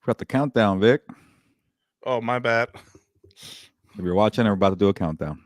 Forgot the countdown, Vic. Oh, my bad. If you're watching, we're about to do a countdown.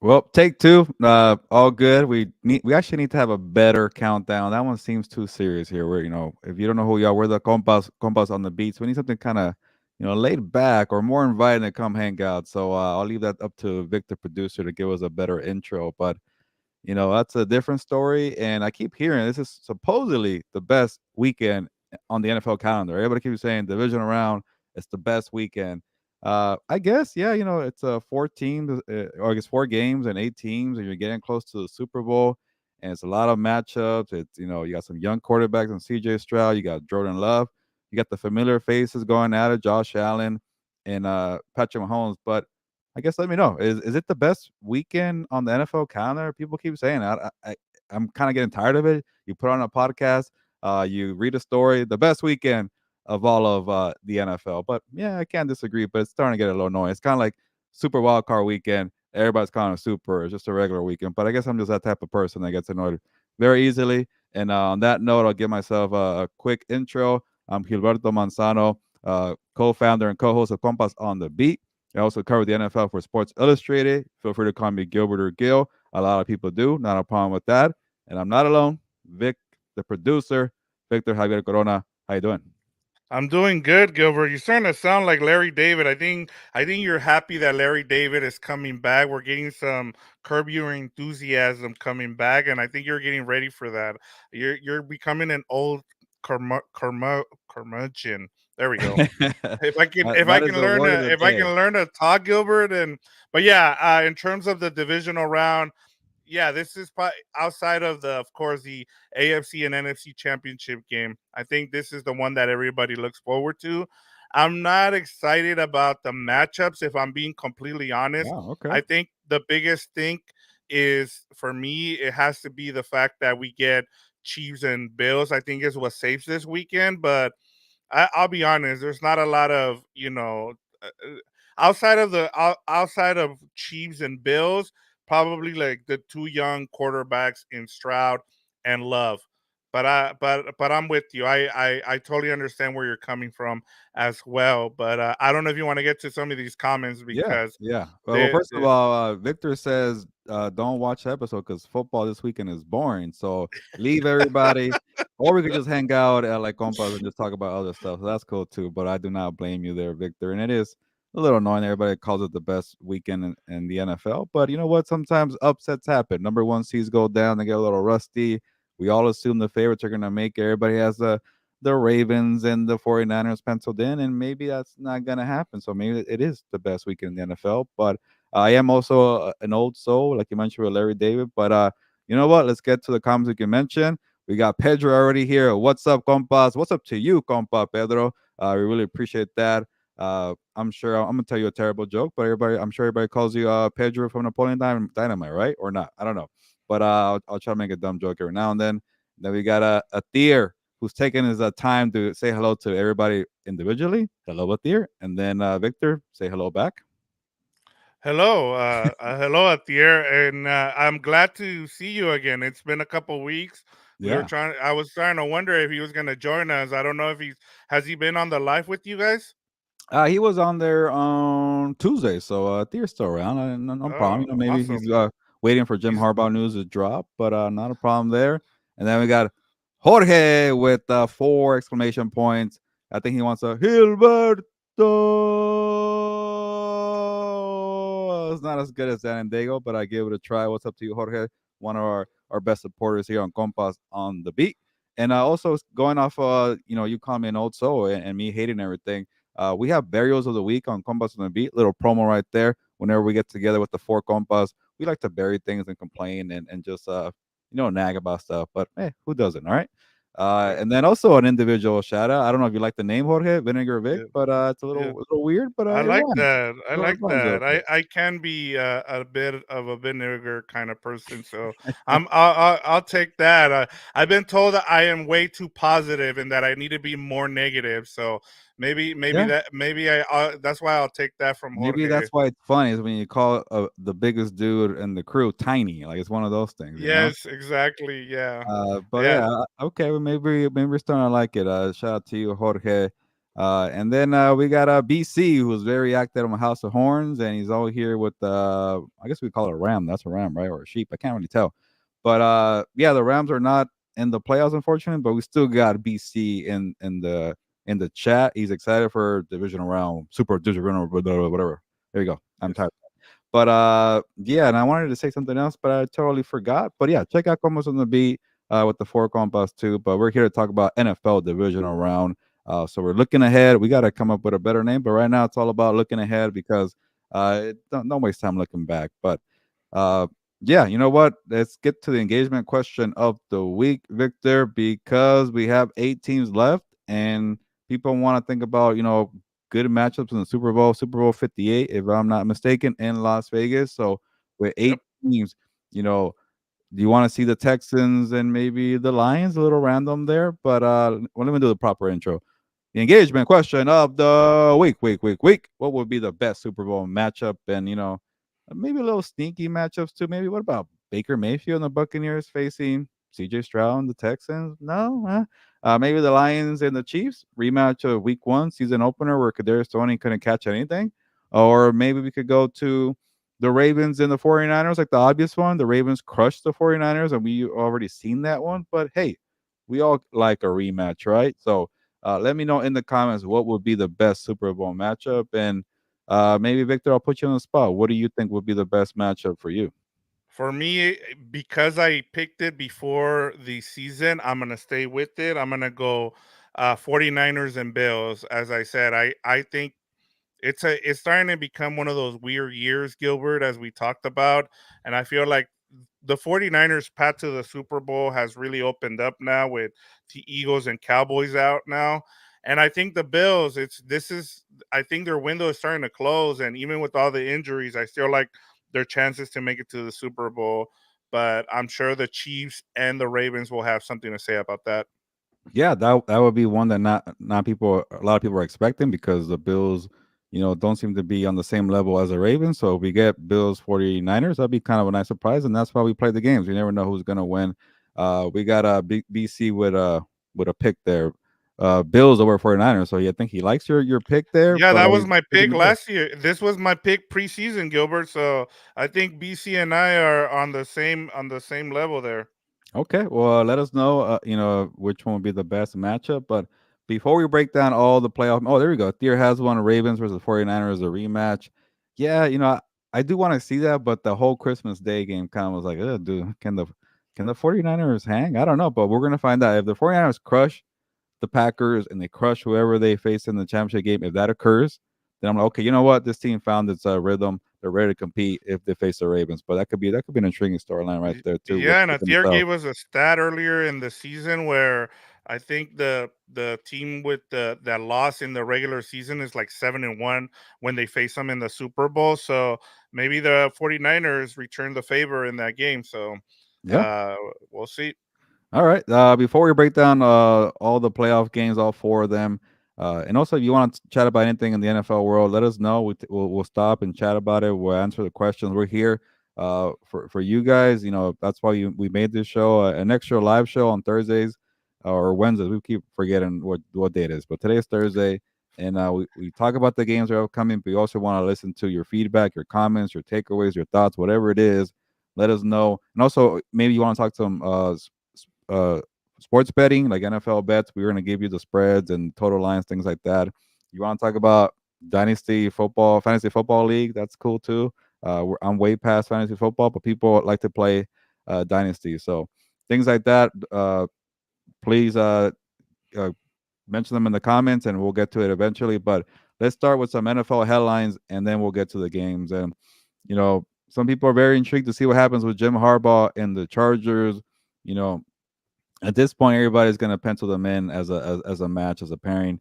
Well, take two. All good. We actually need to have a better countdown. That one seems too serious here. Where if you don't know who we are, we're the compas on the beats. We need something kind of laid back or more inviting to come hang out. So I'll leave that up to Victor, producer, to give us a better intro. But that's a different story. And I keep hearing this is supposedly the best weekend on the NFL calendar. Everybody keeps saying divisional round. It's the best weekend. I guess, yeah, it's 4 teams, or I guess 4 games and 8 teams, and you're getting close to the Super Bowl. And it's a lot of matchups. It's, you got some young quarterbacks and CJ Stroud. You got Jordan Love. You got the familiar faces going at it, Josh Allen and Patrick Mahomes. But I guess let me know. Is it the best weekend on the NFL calendar? People keep saying that. I'm kind of getting tired of it. You put on a podcast, you read a story, the best weekend of all of the NFL. But yeah, I can't disagree. But it's starting to get a little annoying. It's kind of like Super Wild Card weekend. Everybody's calling it super. It's just a regular weekend. But I guess I'm just that type of person that gets annoyed very easily. And on that note, I'll give myself a quick intro. I'm Gilberto Manzano, co-founder and co-host of Compas on the Beat. I also cover the NFL for Sports Illustrated. Feel free to call me Gilbert or Gil. A lot of people do. Not a problem with that. And I'm not alone. Vic, the producer, Victor Javier Corona. How you doing? I'm doing good, Gilbert. You're starting to sound like Larry David. I think you're happy that Larry David is coming back. We're getting some Curb Your Enthusiasm coming back, and I think you're getting ready for that. You're becoming an old curmudgeon. There we go. If I can if I That is can the learn word to of the if I day. can learn to talk, Gilbert, and but yeah, in terms of the divisional round, yeah, this is outside of course, the AFC and NFC championship game. I think this is the one that everybody looks forward to. I'm not excited about the matchups, if I'm being completely honest. Wow. Okay. I think the biggest thing is for me, it has to be the fact that we get Chiefs and Bills. I think is what saves this weekend, but I'll be honest. There's not a lot of outside of Chiefs and Bills, probably like the two young quarterbacks in Stroud and Love. But I'm with you. I totally understand where you're coming from as well. But I don't know if you want to get to some of these comments Yeah. because Yeah. Well, they, first of they all, Victor says don't watch the episode because football this weekend is boring. So leave everybody, or we could just hang out at like compas and just talk about other stuff. So that's cool too. But I do not blame you there, Victor. And it is a little annoying. Everybody calls it the best weekend in the NFL. But you know what? Sometimes upsets happen. Number one seeds go down. They get a little rusty. We all assume the favorites are going to make it. Everybody has the Ravens and the 49ers penciled in, and maybe that's not going to happen. So maybe it is the best weekend in the NFL. But I am also an old soul, like you mentioned with Larry David. But you know what? Let's get to the comments we can mention. We got Pedro already here. What's up, compas? What's up to you, compa Pedro? We really appreciate that. I'm sure I'm gonna tell you a terrible joke, but I'm sure everybody calls you Pedro from Napoleon Dynamite, right? Or not? I don't know, but I'll try to make a dumb joke every now and then. Then we got a Thier who's taking his time to say hello to everybody individually. Hello, Batir. And then Victor, say hello back. hello, Atier, and I'm glad to see you again. It's been a couple weeks. Yeah. I was trying to wonder if he was going to join us. I don't know if has he been on the live with you guys? He was on there on Tuesday, so Thier's still around. No problem. Oh, Maybe awesome. he's waiting for Jim He's Harbaugh news to drop, but not a problem there. And then we got Jorge with 4 exclamation points. I think he wants a Gilberto. It's not as good as San Diego, but I give it a try. What's up to you, Jorge? One of our best supporters here on Compas on the beat. And also going off, you call me an old soul and me hating everything. We have burials of the week on Compas on the Beat. Little promo right there. Whenever we get together with the 4 compas, we like to bury things and complain and just nag about stuff. But hey, who doesn't? All right. Yeah, And then also an individual shout out. I don't know if you like the name Jorge Vinegar Vic, yeah, but it's yeah. a little weird, but I it like rhymes. that. I It like rhymes real that. good. I can be a bit of a vinegar kind of person, so I'll take that. I've been told that I am way too positive and that I need to be more negative. So maybe Yeah. that's why I'll take that from Maybe Jorge. that's why it's funny is when you call the biggest dude in the crew tiny. Like it's one of those things, you know? Yes, exactly. Yeah, But yeah. yeah, okay, well, maybe we're starting to like it. Shout out to you, Jorge. And then we got BC, who's very active on House of Horns, and he's all here with I guess we call it a ram. That's a ram, right, or a sheep? I can't really tell. But yeah, the Rams are not in the playoffs, unfortunately. But we still got BC in the chat. He's excited for divisional round, super divisional, whatever. There you go. I'm Yes. tired. But yeah, and I wanted to say something else, but I totally forgot. But yeah, check out Compas on the Beat with the four Compas too. But we're here to talk about NFL divisional round. So we're looking ahead. We got to come up with a better name, but right now it's all about looking ahead because don't waste time looking back. But uh, yeah, you know what? Let's get to the engagement question of the week, Victor, because we have 8 teams left and people want to think about, good matchups in the Super Bowl 58, if I'm not mistaken, in Las Vegas. So with Yep. 8 teams, you know, do you want to see the Texans and maybe the Lions? A little random there, but well, let me do the proper intro. The engagement question of the week. What would be the best Super Bowl matchup? And maybe a little sneaky matchups too. Maybe what about Baker Mayfield and the Buccaneers facing CJ Stroud and the Texans? No, maybe the Lions and the Chiefs rematch of Week 1 season opener where Kadarius Toney couldn't catch anything, or maybe we could go to the Ravens and the 49ers, like the obvious one. The Ravens crushed the 49ers, and we already seen that one. But hey, we all like a rematch, right? So let me know in the comments what would be the best Super Bowl matchup. And maybe, Victor, I'll put you on the spot. What do you think would be the best matchup for you? For me, because I picked it before the season, I'm gonna stay with it. I'm gonna go 49ers and Bills. As I said, I think it's starting to become one of those weird years, Gilbert, as we talked about. And I feel like the 49ers path to the Super Bowl has really opened up now with the Eagles and Cowboys out now. And I think the Bills, I think their window is starting to close. And even with all the injuries, I still like their chances to make it to the Super Bowl. But I'm sure the Chiefs and the Ravens will have something to say about that. Yeah, that would be one that not people a lot of people are expecting because the Bills, don't seem to be on the same level as the Ravens. So if we get Bills 49ers, that'd be kind of a nice surprise, and that's why we play the games. You never know who's gonna win. We got BC with a pick there. Bills over 49ers. So yeah, I think he likes your pick there, Yeah, but that was he's my picking pick the Bills. last year. This was my pick preseason, Gilbert. So I think BC and I are on the same level there. Okay, well, let us know, which one would be the best matchup. But before we break down all the playoff, oh, there we go. Thier has one. Ravens versus 49ers, a rematch. Yeah, I do want to see that, but the whole Christmas Day game kind of was like, dude, can the 49ers hang? I don't know, but we're gonna find out if the 49ers crush the Packers and they crush whoever they face in the championship game. If that occurs, then I'm like, okay, you know what? This team found its rhythm. They're ready to compete if they face the Ravens. But that could be an intriguing storyline right there too. Yeah, and Within Athier itself. gave us a stat earlier in the season where I think the team with the that loss in the regular season is like 7-1 when they face them in the Super Bowl. So maybe the 49ers return the favor in that game. So Yeah. uh we'll see. All right. Before we break down all the playoff games, all four of them, and also if you want to chat about anything in the NFL world, let us know. We'll stop and chat about it. We'll answer the questions. We're here for you guys. That's why we made this show an extra live show on Thursdays or Wednesdays. We keep forgetting what day it is, but today's Thursday, and we talk about the games that are upcoming. But we also want to listen to your feedback, your comments, your takeaways, your thoughts, whatever it is. Let us know, and also maybe you want to talk to some uh sports betting like NFL bets. We're gonna give you the spreads and total lines, things like that. You want to talk about dynasty football, fantasy football league? That's cool too. I'm way past fantasy football, but people like to play dynasty. So things like that. Please uh, mention them in the comments, and we'll get to it eventually. But let's start with some NFL headlines, and then we'll get to the games. And some people are very intrigued to see what happens with Jim Harbaugh and the Chargers. you know, at this point, everybody's going to pencil them in as a match, as a pairing.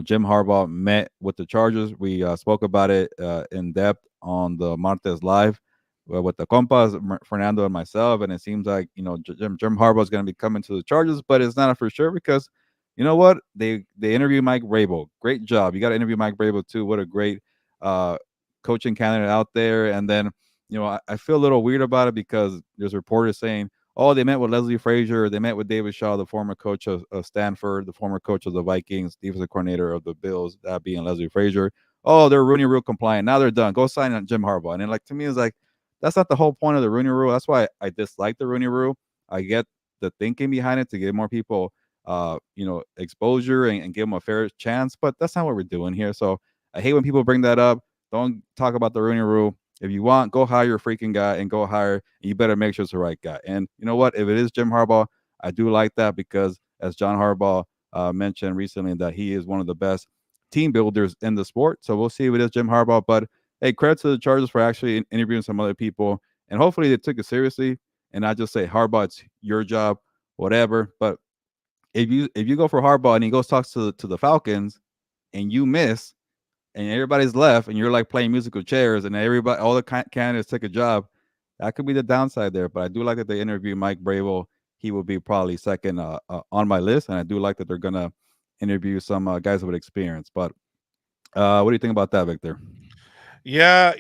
Jim Harbaugh met with the Chargers. We spoke about it in depth on the Martes Live with the Compas, Fernando and myself, and it seems like Jim Harbaugh is going to be coming to the Chargers, but it's not for sure because you know what, they interviewed Mike Vrabel. Great job. You got to interview Mike Vrabel too. What a great uh, coaching candidate out there. And then I feel a little weird about it because there's reporters saying, oh, they met with Leslie Frazier. They met with David Shaw, the former coach of Stanford, the former coach of the Vikings, defensive coordinator of the Bills, that being Leslie Frazier. Oh, they're Rooney Rule compliant. Now they're done. Go sign on Jim Harbaugh. And then, like, to me, it's like, that's not the whole point of the Rooney Rule. That's why I dislike the Rooney Rule. I get the thinking behind it to give more people, exposure and give them a fair chance. But that's not what we're doing here. So I hate when people bring that up. Don't talk about the Rooney Rule. If you want, go hire a freaking guy and go hire. And you better make sure it's the right guy. And you know what? If it is Jim Harbaugh, I do like that because, as John Harbaugh mentioned recently, that he is one of the best team builders in the sport. So we'll see if it is Jim Harbaugh. But hey, credit to the Chargers for actually interviewing some other people, and hopefully they took it seriously and not just say Harbaugh, it's your job, whatever. But if you go for Harbaugh and he goes talks to the Falcons and you miss, and everybody's left, and you're like playing musical chairs, and everybody, all the candidates took a job. That could be the downside there. But I do like that they interview Mike Brable. He will be probably second on my list, and I do like that they're gonna interview some guys with experience. But what do you think about that, Victor? Yeah,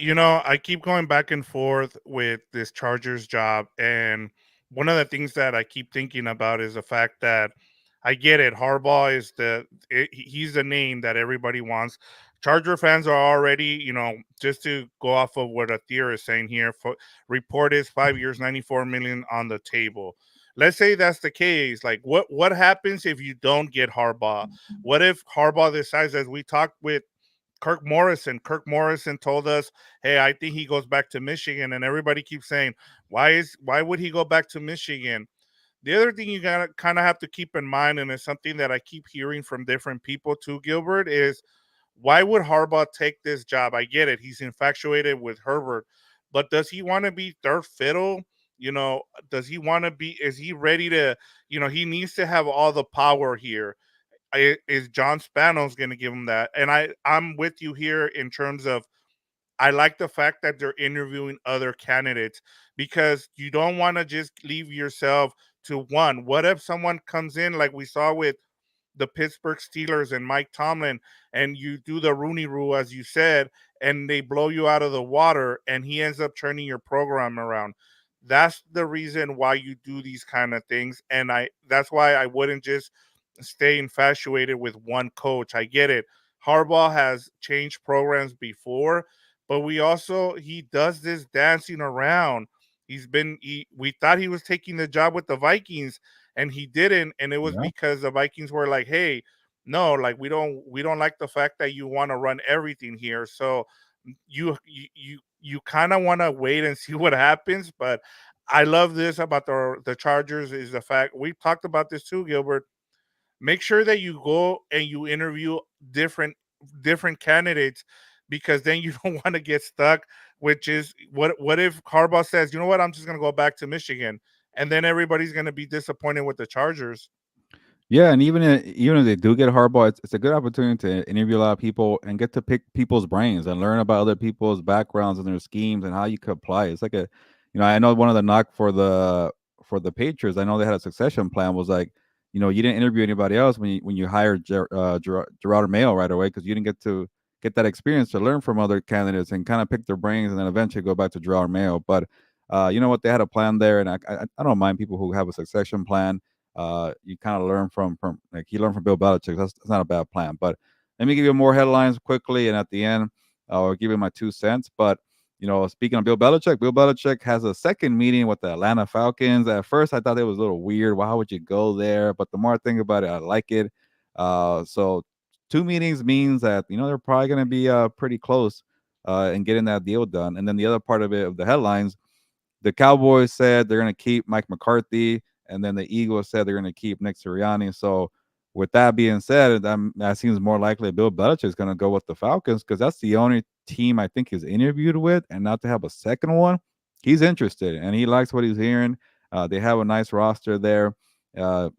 I keep going back and forth with this Chargers job. And one of the things that I keep thinking about is the fact that I get it. Harbaugh is he's the name that everybody wants. Charger fans are already, just to go off of what Athir is saying here, report is 5 years, 94 million on the table. Let's say that's the case. Like, what happens if you don't get Harbaugh? What if Harbaugh decides, as we talked with Kirk Morrison. Kirk Morrison told us, "Hey, I think he goes back to Michigan," and everybody keeps saying, why would he go back to Michigan?" The other thing you gotta kind of have to keep in mind, and it's something that I keep hearing from different people too, Gilbert, is why would Harbaugh take this job? I get it; he's infatuated with Herbert, but does he want to be third fiddle? Does he want to be? Is he ready to? He needs to have all the power here. Is John Spanos going to give him that? And I'm with you here in terms of I like the fact that they're interviewing other candidates because you don't want to just leave yourself to one. What if someone comes in like we saw with the Pittsburgh Steelers and Mike Tomlin, and you do the Rooney Rule as you said, and they blow you out of the water, and he ends up turning your program around? That's the reason why you do these kind of things, and that's why I wouldn't just stay infatuated with one coach. I get it. Harbaugh has changed programs before, but he does this dancing around. We thought he was taking the job with the Vikings, and he didn't, and it was Yeah. because the Vikings were like, "Hey, no, like we don't like the fact that you want to run everything here." So you kind of want to wait and see what happens, but I love this about the Chargers is the fact we talked about this too, Gilbert. Make sure that you go and you interview different candidates, because then you don't want to get stuck, which is what if Harbaugh says, "You know what, I'm just going to go back to Michigan," and then everybody's going to be disappointed with the Chargers. Yeah, and even if they do get Harbaugh, it's a good opportunity to interview a lot of people and get to pick people's brains and learn about other people's backgrounds and their schemes and how you could apply. It's like I know one of the knock for the Patriots. I know they had a succession plan was like, you didn't interview anybody else when you hired Gerard Mayo right away because you didn't get to get that experience to learn from other candidates and kind of pick their brains and then eventually go back to Gerard Mayo. But you know what, they had a plan there, and I don't mind people who have a succession plan. You kind of learn from like he learned from Bill Belichick. That's not a bad plan. But let me give you more headlines quickly, and at the end, I'll give you my 2 cents. But speaking of Bill Belichick has a second meeting with the Atlanta Falcons. At first, I thought it was a little weird. Why would you go there? But the more I think about it, I like it. So two meetings means that they're probably going to be pretty close in getting that deal done. And then the other part of it of the headlines, the Cowboys said they're going to keep Mike McCarthy, and then the Eagles said they're going to keep Nick Sirianni. So, with that being said, that seems more likely Bill Belichick is going to go with the Falcons because that's the only team I think he's interviewed with, and not to have a second one. He's interested and he likes what he's hearing. They have a nice roster there. Uh,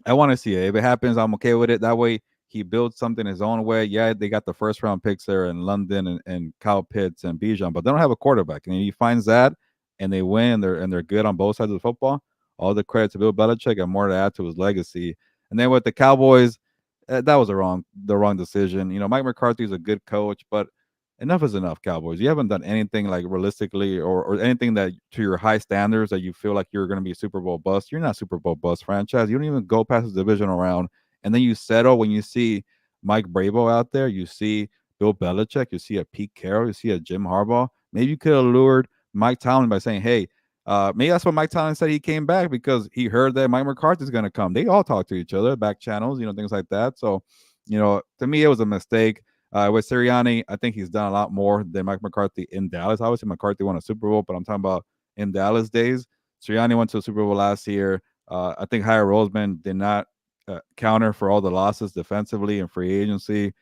I want to see it. If it happens, I'm okay with it. That way, he builds something his own way. Yeah, they got the first round picks there in London and Kyle Pitts and Bijan, but they don't have a quarterback. And he finds that, and they win. They're good on both sides of the football. All the credit to Bill Belichick and more to add to his legacy. And then with the Cowboys, that was the wrong decision. Mike McCarthy is a good coach, but enough is enough, Cowboys. You haven't done anything like realistically or anything that to your high standards that you feel like you're going to be a Super Bowl bust. You're not a Super Bowl bust franchise. You don't even go past the divisional round, and then you settle when you see Mike Bravo out there. You see Bill Belichick. You see a Pete Carroll. You see a Jim Harbaugh. Maybe you could have lured Mike Tomlin by saying, "Hey." Maybe that's what Mike Tomlin said. He came back because he heard that Mike McCarthy's going to come. They all talk to each other, back channels, things like that. So, to me, it was a mistake. With Sirianni, I think he's done a lot more than Mike McCarthy in Dallas. Obviously, McCarthy won a Super Bowl, but I'm talking about in Dallas days. Sirianni went to a Super Bowl last year. I think Hire Roseman did not counter for all the losses defensively and free agency.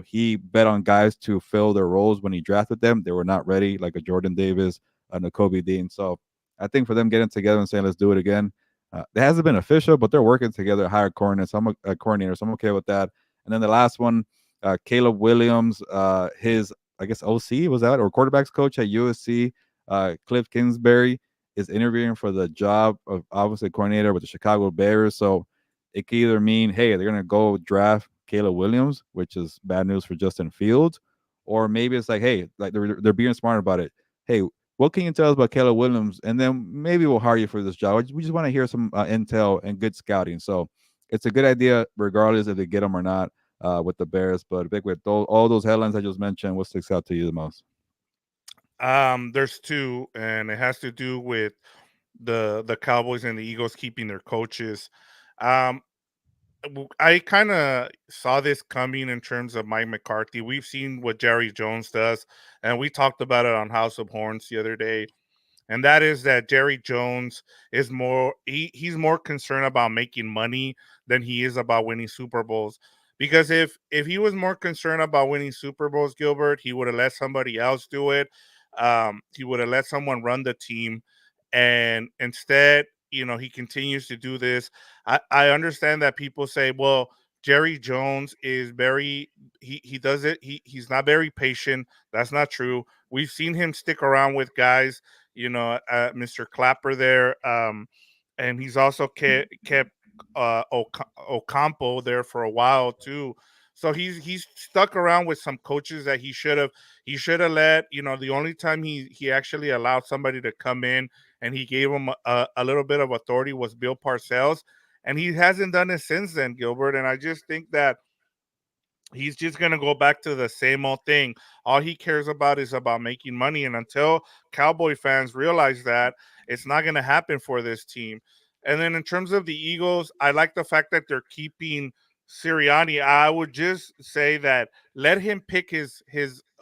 He bet on guys to fill their roles when he drafted them. They were not ready, like a Jordan Davis and a Kobe Dean. So I think for them getting together and saying, let's do it again, it hasn't been official, but they're working together, hire coordinator. So I'm okay with that. And then the last one, Caleb Williams, his I guess OC was that or quarterbacks coach at USC, Cliff Kingsbury is interviewing for the job of obviously coordinator with the Chicago Bears. So it could either mean, hey, they're gonna go draft Caleb Williams, which is bad news for Justin Fields, or maybe it's like, hey, like they're being smart about it. Hey, what can you tell us about Caleb Williams? And then maybe we'll hire you for this job. We just want to hear some intel and good scouting. So it's a good idea, regardless if they get him or not with the Bears. But big with all those headlines I just mentioned, what sticks out to you the most? There's two, and it has to do with the Cowboys and the Eagles keeping their coaches. Um, I kind of saw this coming in terms of Mike McCarthy. We've seen what Jerry Jones does, and we talked about it on House of Horns the other day. And that is that Jerry Jones is he's more concerned about making money than he is about winning Super Bowls. Because if he was more concerned about winning Super Bowls, Gilbert, he would have let somebody else do it. He would have let someone run the team, and instead, he continues to do this. I understand that people say, well, Jerry Jones is he does it. He's not very patient. That's not true. We've seen him stick around with guys, Mr. Clapper there, and he's also kept Ocampo there for a while too. So he's stuck around with some coaches that he should have let. The only time he actually allowed somebody to come in and he gave him a little bit of authority was Bill Parcells, and he hasn't done it since then, Gilbert. And I just think that he's just going to go back to the same old thing. All he cares about is about making money. And until Cowboy fans realize that, it's not going to happen for this team. And then in terms of the Eagles, I like the fact that they're keeping Sirianni. I would just say that let him pick his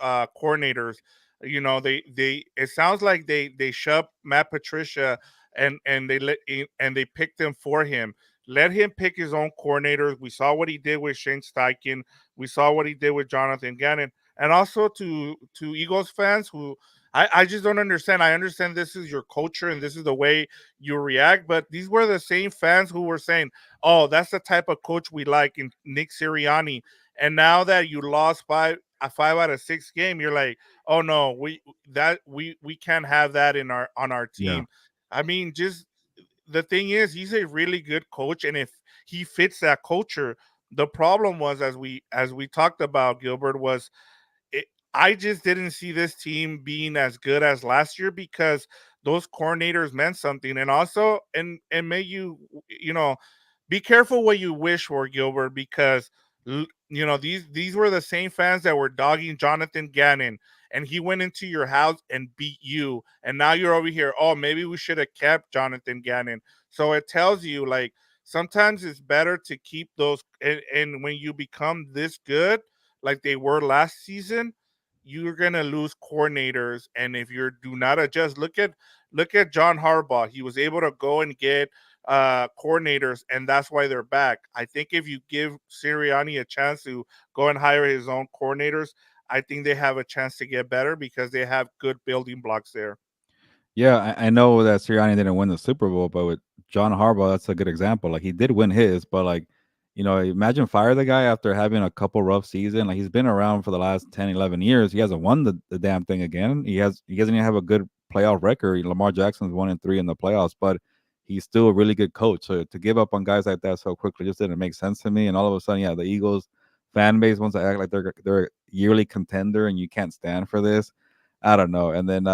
coordinators. They it sounds like they shoved Matt Patricia and they picked him for him. Let him pick his own coordinators. We saw what he did with Shane Steichen. We saw what he did with Jonathan Gannon, and also to Eagles fans who I just don't understand. I understand this is your culture and this is the way you react, but these were the same fans who were saying, "Oh, that's the type of coach we like in Nick Sirianni." And now that you lost five out of six game, you're like, "Oh no, we can't have that in our Yeah. team." I mean, just the thing is, he's a really good coach, and if he fits that culture, the problem was, as we talked about, Gilbert, was it, I just didn't see this team being as good as last year because those coordinators meant something. And also, and may you know be careful what you wish for, Gilbert, because these were the same fans that were dogging Jonathan Gannon, and he went into your house and beat you, and now you're over here. Oh, maybe we should have kept Jonathan Gannon. So it tells you, like, sometimes it's better to keep those, and when you become this good like they were last season, you're gonna lose coordinators. And if you do not adjust, look at John Harbaugh. He was able to go and get coordinators, and that's why they're back. I think if you give Sirianni a chance to go and hire his own coordinators, I think they have a chance to get better because they have good building blocks there. Yeah, I know that Sirianni didn't win the Super Bowl, but with John Harbaugh, that's a good example. Like he did win his, but like, imagine fire the guy after having a couple rough season. Like he's been around for the last 10, 11 years. He hasn't won the damn thing again. He doesn't even have a good playoff record. Lamar Jackson's 1-3 in the playoffs, but he's still a really good coach. So to give up on guys like that so quickly just didn't make sense to me. And all of a sudden, yeah, the Eagles fan base wants to act like they're a yearly contender and you can't stand for this. I don't know. And then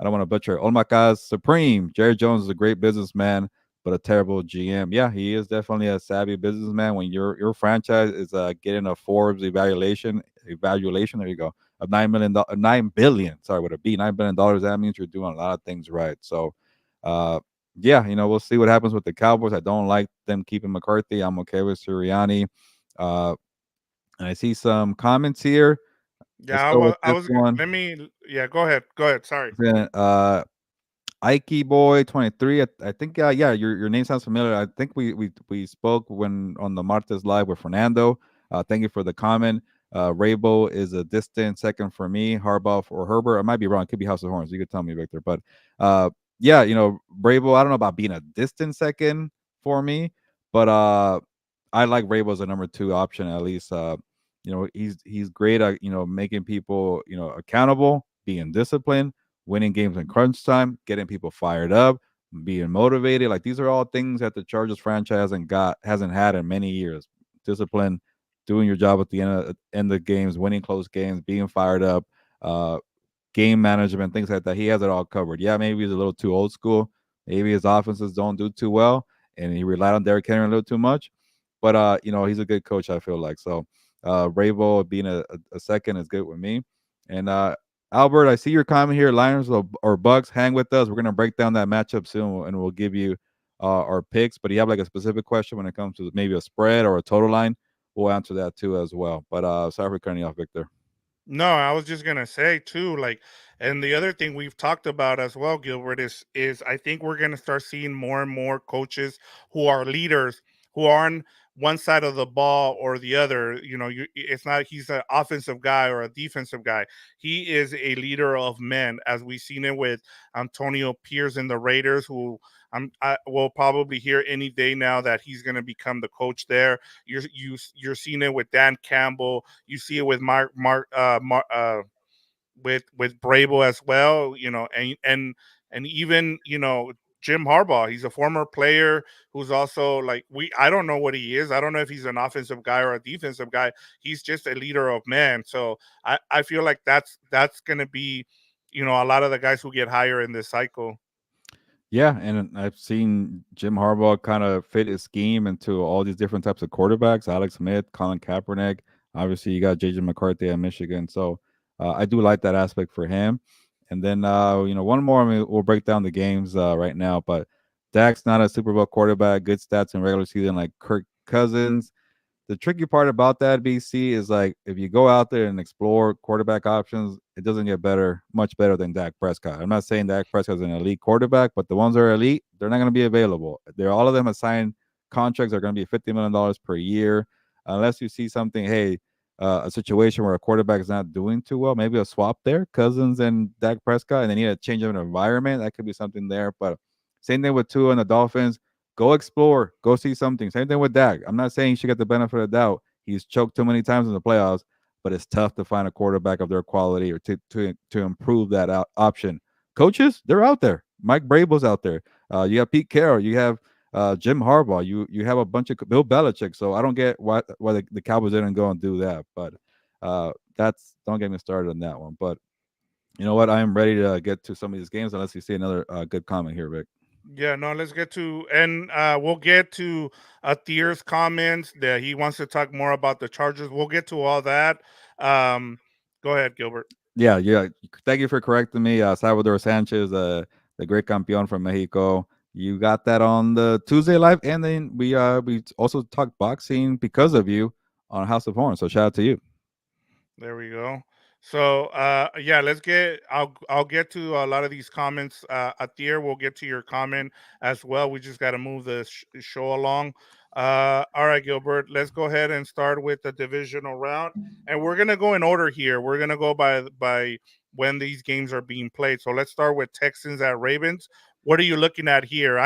I don't want to butcher it. Olmacaz Supreme. Jerry Jones is a great businessman, but a terrible GM. Yeah, he is definitely a savvy businessman. When your franchise is getting a Forbes evaluation, there you go, of $9 billion. Sorry, with a B, $9 billion. That means you're doing a lot of things right. So, uh, yeah, we'll see what happens with the Cowboys. I don't like them keeping McCarthy. I'm okay with Sirianni. Uh, and I see some comments here. Let's Yeah, go with I this was. one. Let me. Yeah, go ahead. Go ahead. Sorry. Ike Boy 23. I think yeah, your name sounds familiar. I think we spoke when on the Martes live with Fernando. Thank you for the comment. Raybo is a distant second for me. Harbaugh or Herbert. I might be wrong. It could be House of Horns. You could tell me, Victor. But yeah, Raybo. I don't know about being a distant second for me, but I like Raybo as a number two option at least. He's great at making people accountable, being disciplined, winning games in crunch time, getting people fired up, being motivated. Like these are all things that the Chargers franchise hasn't had in many years. Discipline, doing your job at the end of games, winning close games, being fired up, uh, game management, things like that. He has it all covered. Yeah, maybe he's a little too old school. Maybe his offenses don't do too well, and he relied on Derrick Henry a little too much. But he's a good coach. I feel like so. Ravo being a second is good with me, and Albert, I see your comment here. Lions or Bucks, hang with us. We're gonna break down that matchup soon, and we'll give you our picks. But do you have like a specific question when it comes to maybe a spread or a total line? We'll answer that too as well. But sorry for cutting you off, Victor. No, I was just gonna say too, like, and the other thing we've talked about as well, Gilbert, is I think we're gonna start seeing more and more coaches who are leaders, who are on one side of the ball or the other. It's not he's an offensive guy or a defensive guy. He is a leader of men, as we've seen it with Antonio Pierce and the Raiders, who I will probably hear any day now that he's gonna become the coach there. You're seeing it with Dan Campbell. You see it with with Brable as well. And even Jim Harbaugh. He's a former player who's also like we. I don't know what he is. I don't know if he's an offensive guy or a defensive guy. He's just a leader of men. So I feel like that's gonna be a lot of the guys who get higher in this cycle. Yeah, and I've seen Jim Harbaugh kind of fit his scheme into all these different types of quarterbacks. Alex Smith, Colin Kaepernick. Obviously, you got JJ McCarthy at Michigan. So I do like that aspect for him. And then one more. I mean, we'll break down the games right now. But Dak's not a Super Bowl quarterback. Good stats in regular season, like Kirk Cousins. The tricky part about that, BC, is like if you go out there and explore quarterback options, it doesn't get much better than Dak Prescott. I'm not saying Dak Prescott is an elite quarterback, but the ones that are elite, they're not going to be available. They're all of them assigned contracts are going to be $50 million per year, unless you see something. Hey, a situation where a quarterback is not doing too well, maybe a swap there, Cousins and Dak Prescott, and they need a change of an environment. That could be something there. But same thing with Tua and the Dolphins. Go explore. Go see something. Same thing with Dak. I'm not saying he should get the benefit of the doubt. He's choked too many times in the playoffs, but it's tough to find a quarterback of their quality or to improve that option. Coaches, they're out there. Mike Brable's out there. You have Pete Carroll. You have Jim Harbaugh. You have a bunch of Bill Belichick. So I don't get why the Cowboys didn't go and do that. But that's don't get me started on that one. But you know what? I am ready to get to some of these games unless you see another good comment here, Rick. Yeah, no, let's get to and we'll get to Thier's comments that he wants to talk more about the Chargers. We'll get to all that. Um, Go ahead, Gilbert. Yeah, yeah. Thank you for correcting me. Salvador Sanchez, the great campeón from Mexico. You got that on the Tuesday live, and then we also talked boxing because of you on House of Horns. So shout out to you. There we go. So yeah, let's get I'll get to a lot of these comments. Atier, we'll get to your comment as well. We just got to move the show along. All right, Gilbert, let's go ahead and start with the divisional round. And we're gonna go in order here. We're gonna go by when these games are being played. So let's start with Texans at Ravens. What are you looking at here?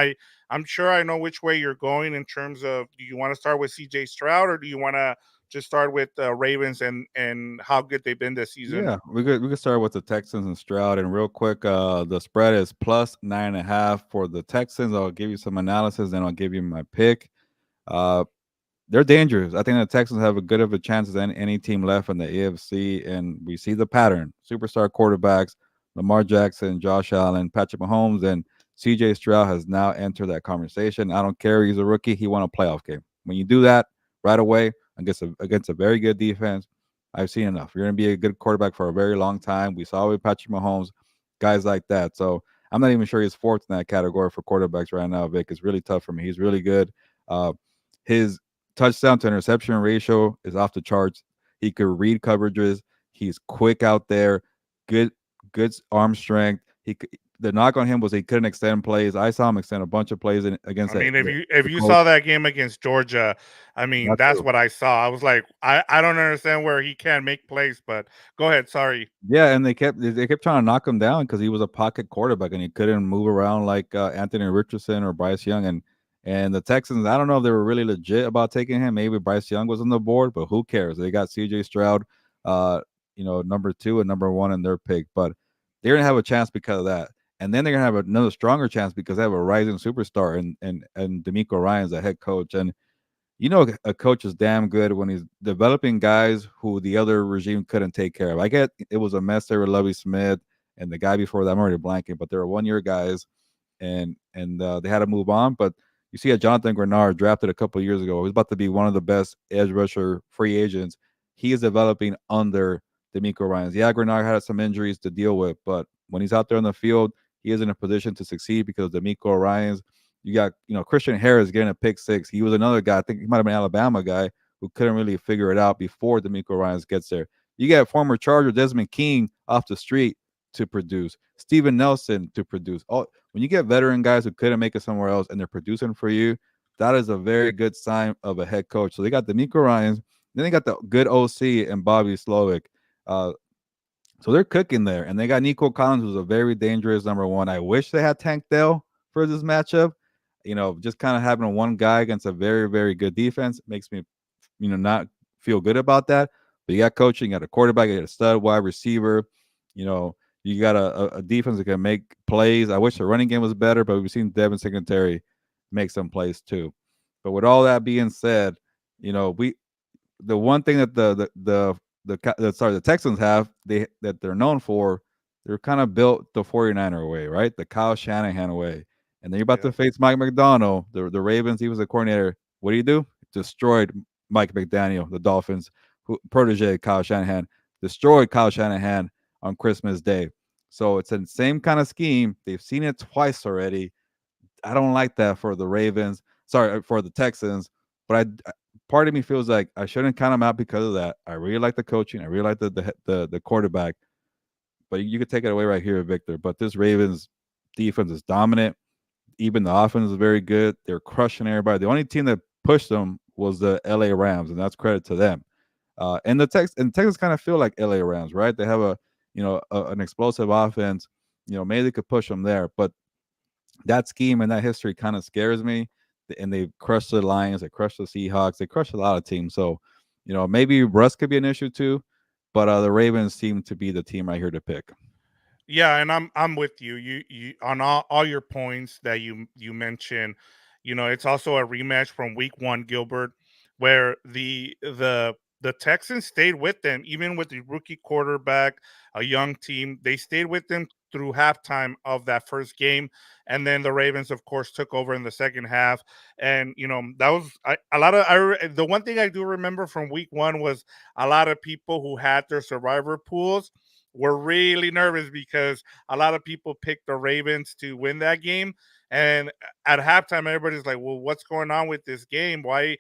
I'm sure I know which way you're going in terms of, do you want to start with CJ Stroud, or do you want to just start with the Ravens and how good they've been this season? Yeah, we could start with the Texans and Stroud. And real quick, the spread is plus 9.5 for the Texans. I'll give you some analysis, then I'll give you my pick. Uh, they're dangerous. I think the Texans have a good of a chance as any team left in the AFC, and we see the pattern: superstar quarterbacks, Lamar Jackson, Josh Allen, Patrick Mahomes, and CJ Stroud has now entered that conversation. I don't care; he's a rookie. He won a playoff game. When you do that right away against a very good defense, I've seen enough. You're going to be a good quarterback for a very long time. We saw with Patrick Mahomes, guys like that. So I'm not even sure he's fourth in that category for quarterbacks right now. Vic, it's really tough for me. He's really good. Uh, his touchdown to interception ratio is off the charts. He could read coverages. He's quick out there. Good, good arm strength. The knock on him was he couldn't extend plays. I saw him extend a bunch of plays against I mean, if the, you if the you Colts. saw that game against Georgia, I mean, Not that's true. what I saw. I was like, I don't understand where he can't make plays, but go ahead. Sorry. Yeah, and they kept trying to knock him down because he was a pocket quarterback and he couldn't move around like Anthony Richardson or Bryce Young. And the Texans, I don't know if they were really legit about taking him. Maybe Bryce Young was on the board, but who cares? They got C.J. Stroud, uh, number 2 and number 1 in their pick, but they're gonna have a chance because of that. And then they're gonna have another stronger chance because they have a rising superstar and D'Amico Ryan's the head coach. And a coach is damn good when he's developing guys who the other regime couldn't take care of. I get it was a mess there with Lovey Smith and the guy before that. I'm already blanking, but they were 1 year guys, and they had to move on. But you see, a Jonathan Grenard drafted a couple of years ago. He's about to be one of the best edge rusher free agents. He is developing under D'Amico Ryans. Yeah, Grenard had some injuries to deal with, but when he's out there on the field, he is in a position to succeed because D'Amico Ryans. You got Christian Harris getting a pick six. He was another guy. I think he might have been an Alabama guy who couldn't really figure it out before D'Amico Ryans gets there. You got former Charger Desmond King off the street to produce. Steven Nelson to produce. All when you get veteran guys who couldn't make it somewhere else and they're producing for you, that is a very good sign of a head coach. So they got D'Amico Ryans, then they got the good OC and Bobby Slovic. Uh, so they're cooking there, and they got Nico Collins, who's a very dangerous number one. I wish they had Tank Dell for this matchup. Just kind of having one guy against a very, very good defense makes me, not feel good about that. But you got coaching, you got a quarterback, you got a stud wide receiver. You know, you got a defense that can make plays. I wish the running game was better, but we've seen Devin Singletary make some plays too. But with all that being said, we the one thing that the Texans have that they're known for, they're kind of built the 49er way, right? The Kyle Shanahan way. And then you're about Yeah. to face Mike McDonald, the Ravens. He was a coordinator. What do? Destroyed Mike McDaniel, the Dolphins, who protege Kyle Shanahan, destroyed Kyle Shanahan on Christmas Day. So it's the same kind of scheme. They've seen it twice already. I don't like that for the Ravens. Sorry, for the Texans. But part of me feels like I shouldn't count them out because of that. I really like the coaching. I really like the quarterback. But you could take it away right here, Victor. But this Ravens defense is dominant. Even the offense is very good. They're crushing everybody. The only team that pushed them was the LA Rams, and that's credit to them. And Texans kind of feel like LA Rams, right? They have an explosive offense. Maybe they could push them there, but that scheme and that history kind of scares me. And they crushed the Lions, they crushed the Seahawks, they crushed a lot of teams. So, maybe Russ could be an issue too, but the Ravens seem to be the team right here to pick. Yeah, and I'm with you. You on all your points that you mentioned. It's also a rematch from week 1, Gilbert, where the Texans stayed with them even with the rookie quarterback, a young team. They stayed with them through halftime of that first game, and then the Ravens, of course, took over in the second half. And that was a lot of the one thing I do remember from week 1 was a lot of people who had their survivor pools were really nervous because a lot of people picked the Ravens to win that game. And at halftime, everybody's like, "Well, what's going on with this game? Why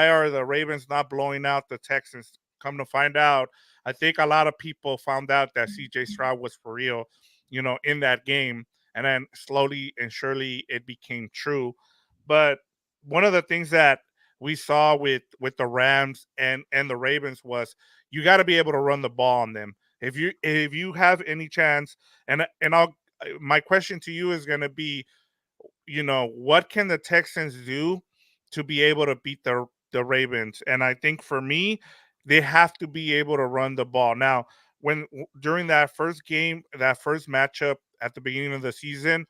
are the Ravens not blowing out the Texans?" Come to find out, I think a lot of people found out that CJ Stroud was for real, in that game. And then slowly and surely it became true. But one of the things that we saw with the Rams and the Ravens was you got to be able to run the ball on them. if you have any chance, and I'll my question to you is going to be, what can the Texans do to be able to beat the Ravens? And I think for me, they have to be able to run the ball. Now, during that first game, that first matchup at the beginning of the season,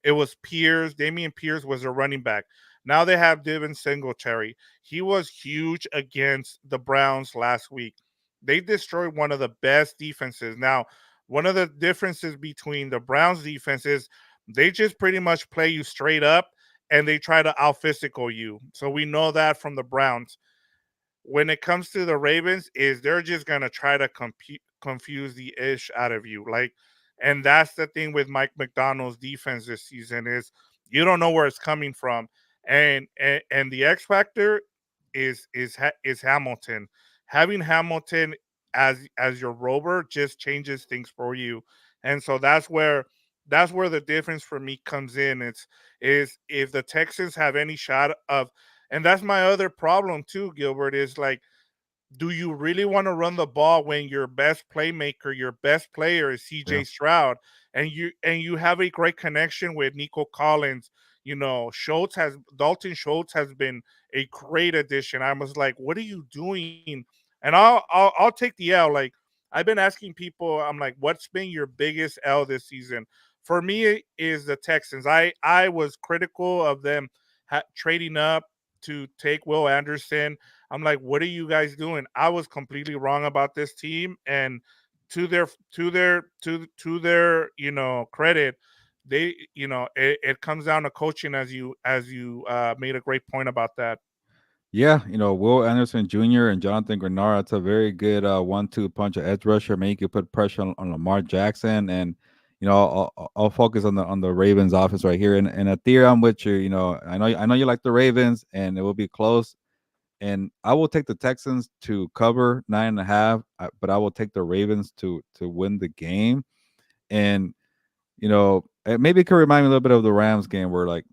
it was Pierce. Damian Pierce was a running back. Now they have Devin Singletary. He was huge against the Browns last week. They destroyed one of the best defenses. Now, one of the differences between the Browns defense is they just pretty much play you straight up and they try to out physical you. So we know that from the Browns. When it comes to the Ravens, is they're just gonna try to confuse the ish out of you, like, and that's the thing with Mike McDonald's defense this season is you don't know where it's coming from, and the X factor is Hamilton. Having Hamilton as your rover just changes things for you, and so that's where the difference for me comes in. Is if the Texans have any shot of, and that's my other problem too, Gilbert, is like, do you really want to run the ball when your best playmaker, your best player is Yeah. CJ Stroud, and you have a great connection with Nico Collins? Schultz has Dalton Schultz has been a great addition. I was like, what are you doing? And I'll take the L. Like, I've been asking people, I'm like, what's been your biggest L this season? For me, it is the Texans. I was critical of them trading up to take Will Anderson. I'm like, what are you guys doing? I was completely wrong about this team, and to their credit, it comes down to coaching, as you made a great point about that. Yeah, Will Anderson Jr. and Jonathan Grenard, that's a very good 1-2 punch of edge rusher. Maybe you could put pressure on Lamar Jackson, and I'll focus on the Ravens offense right here. And Athir, I'm with you. I know you like the Ravens, and it will be close. And I will take the Texans to cover 9.5, but I will take the Ravens to win the game. And maybe it could remind me a little bit of the Rams game where like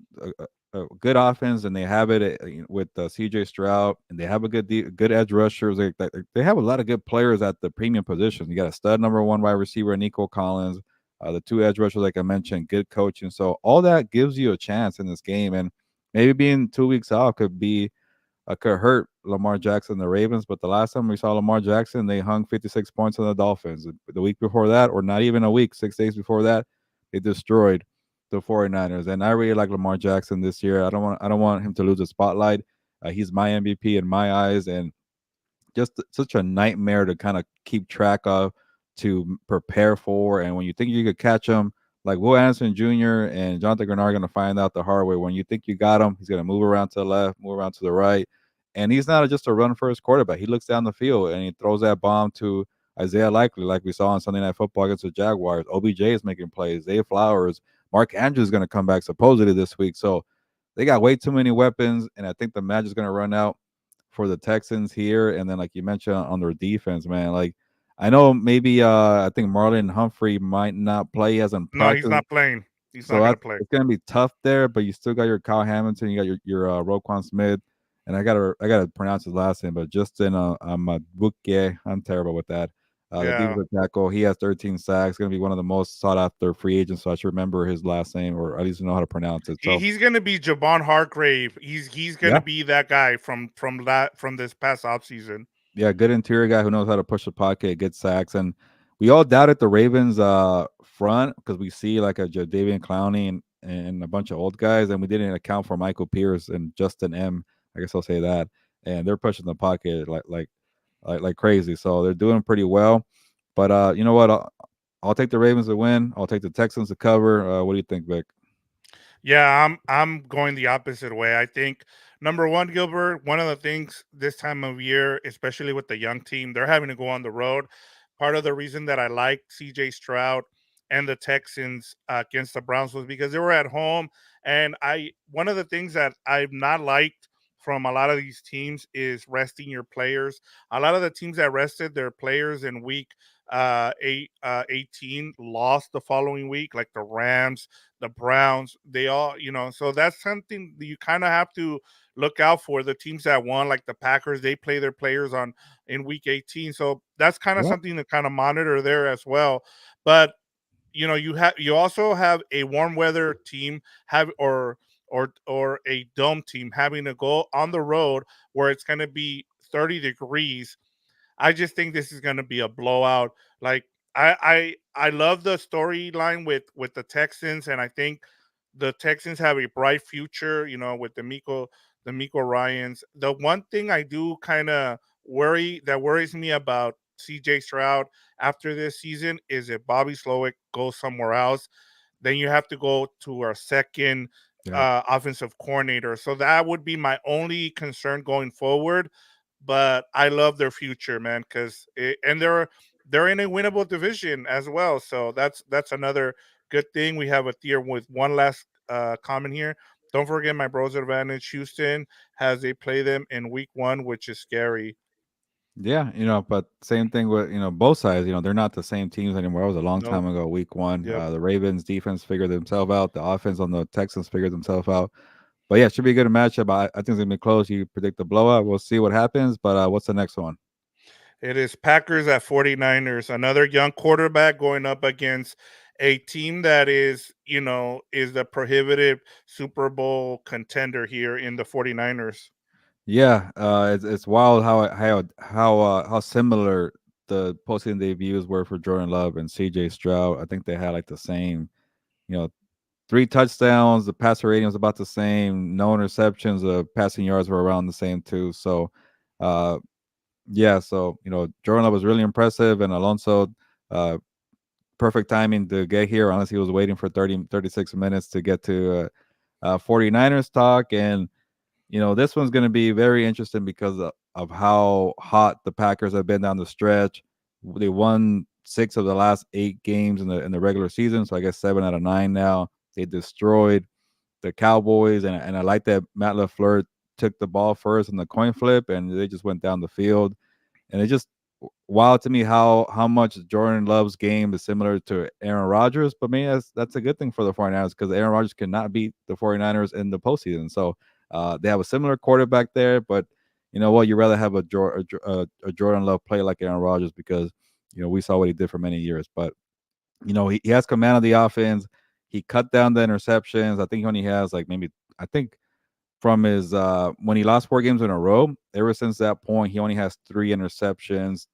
a good offense and they have it with CJ Stroud and they have a good edge rushers. They have a lot of good players at the premium positions. You got a stud number one wide receiver, Nico Collins, the two edge rushers, like I mentioned, good coaching. So all that gives you a chance in this game. And maybe being 2 weeks off could hurt Lamar Jackson and the Ravens. But the last time we saw Lamar Jackson, they hung 56 points on the Dolphins. The week before that, or not even a week, 6 days before that, they destroyed the 49ers. And I really like Lamar Jackson this year. I don't want him to lose the spotlight. He's my MVP in my eyes, and just such a nightmare to kind of keep track of, to prepare for. And when you think you could catch him, like Will Anderson Jr. and Jonathan Grenard are going to find out the hard way. When you think you got him, he's going to move around to the left, move around to the right. And he's not just a run first quarterback. He looks down the field and he throws that bomb to Isaiah Likely, like we saw on Sunday Night Football against the Jaguars. OBJ is making plays. Zay Flowers. Mark Andrews is going to come back supposedly this week. So they got way too many weapons. And I think the match is going to run out for the Texans here. And then, like you mentioned, on their defense, man, like I know maybe I think Marlon Humphrey might not play. He hasn't No, he's practiced, not playing. He's not so going to that's play. it's gonna be tough there. But you still got your Kyle Hamilton, you got your Roquan Smith, and I gotta pronounce his last name, but Justin Madubuike. I'm terrible with that. The Yeah. defensive tackle, he has 13 sacks. Going to be one of the most sought after free agents. So I should remember his last name, or at least know how to pronounce it. He, So he's going to be Javon Hargrave. He's going to yeah, be that guy from this past offseason. yeah, good interior guy who knows how to push the pocket, get sacks, and we all doubted the Ravens front because we see like a Jadavian Clowney and a bunch of old guys, and we didn't account for Michael Pierce and Justin M. I guess I'll say that, and they're pushing the pocket like crazy. So they're doing pretty well. But you know what? I'll take the Ravens to win. I'll take the Texans to cover. What do you think, Vic? Yeah, I'm going the opposite way. I think number one, Gilbert, one of the things this time of year, especially with the young team, they're having to go on the road. Part of the reason that I liked CJ Stroud and the Texans against the Browns was because they were at home. And I one of the things that I've not liked from a lot of these teams is resting your players. A lot of the teams that rested their players in week 18 lost the following week, like the Rams, the Browns, they all, so that's something that you kind of have to look out for. The teams that won, like the Packers, they play their players on in week 18. So that's kind of Yep. something to kind of monitor there as well. But you also have a warm weather team have or a dome team having to go on the road where it's going to be 30 degrees. I just think this is going to be a blowout. Like I love the storyline with the Texans, and I think the Texans have a bright future. With the Miko Ryans. The one thing I do kind of worries me about CJ Stroud after this season is if Bobby Slowick goes somewhere else, then you have to go to our second Yeah. offensive coordinator. So that would be my only concern going forward. But I love their future, man, and they're in a winnable division as well. So that's another good thing. We have a tier with one last comment here. Don't forget my bros advantage. Houston has they play them in week 1, which is scary. Yeah, but same thing with both sides. They're not the same teams anymore. It was a long Nope. time ago. Week one, Yep. the Ravens defense figured themselves out. The offense on the Texans figured themselves out. But yeah, it should be a good matchup. I think it's gonna be close. You predict the blowout. We'll see what happens. But what's the next one? It is Packers at 49ers. Another young quarterback going up against a team that is the prohibitive Super Bowl contender here in the 49ers. Yeah, it's wild how similar the postseason debuts were for Jordan Love and C.J. Stroud. I think they had like the same, you know, 3 touchdowns. The passer rating was about the same. No interceptions. The passing yards were around the same too. So, uh, yeah. So Jordan Love was really impressive, and Alonso, uh, perfect timing to get here. Unless he was waiting for 36 minutes to get to 49ers talk. And this one's going to be very interesting because of how hot the Packers have been down the stretch. They won 6 of the last 8 games in the regular season, so I guess 7 out of 9 now. They destroyed the Cowboys, and I like that Matt LaFleur took the ball first in the coin flip, and they just went down the field. And it just wild to me how much Jordan Love's game is similar to Aaron Rodgers. But maybe that's a good thing for the 49ers because Aaron Rodgers cannot beat the 49ers in the postseason. So they have a similar quarterback there, but you know what? You'd rather have a Jordan Love play like Aaron Rodgers because we saw what he did for many years. But he has command of the offense. He cut down the interceptions. I think he only has like maybe I think from his when he lost 4 games in a row. Ever since that point, he only has 3 interceptions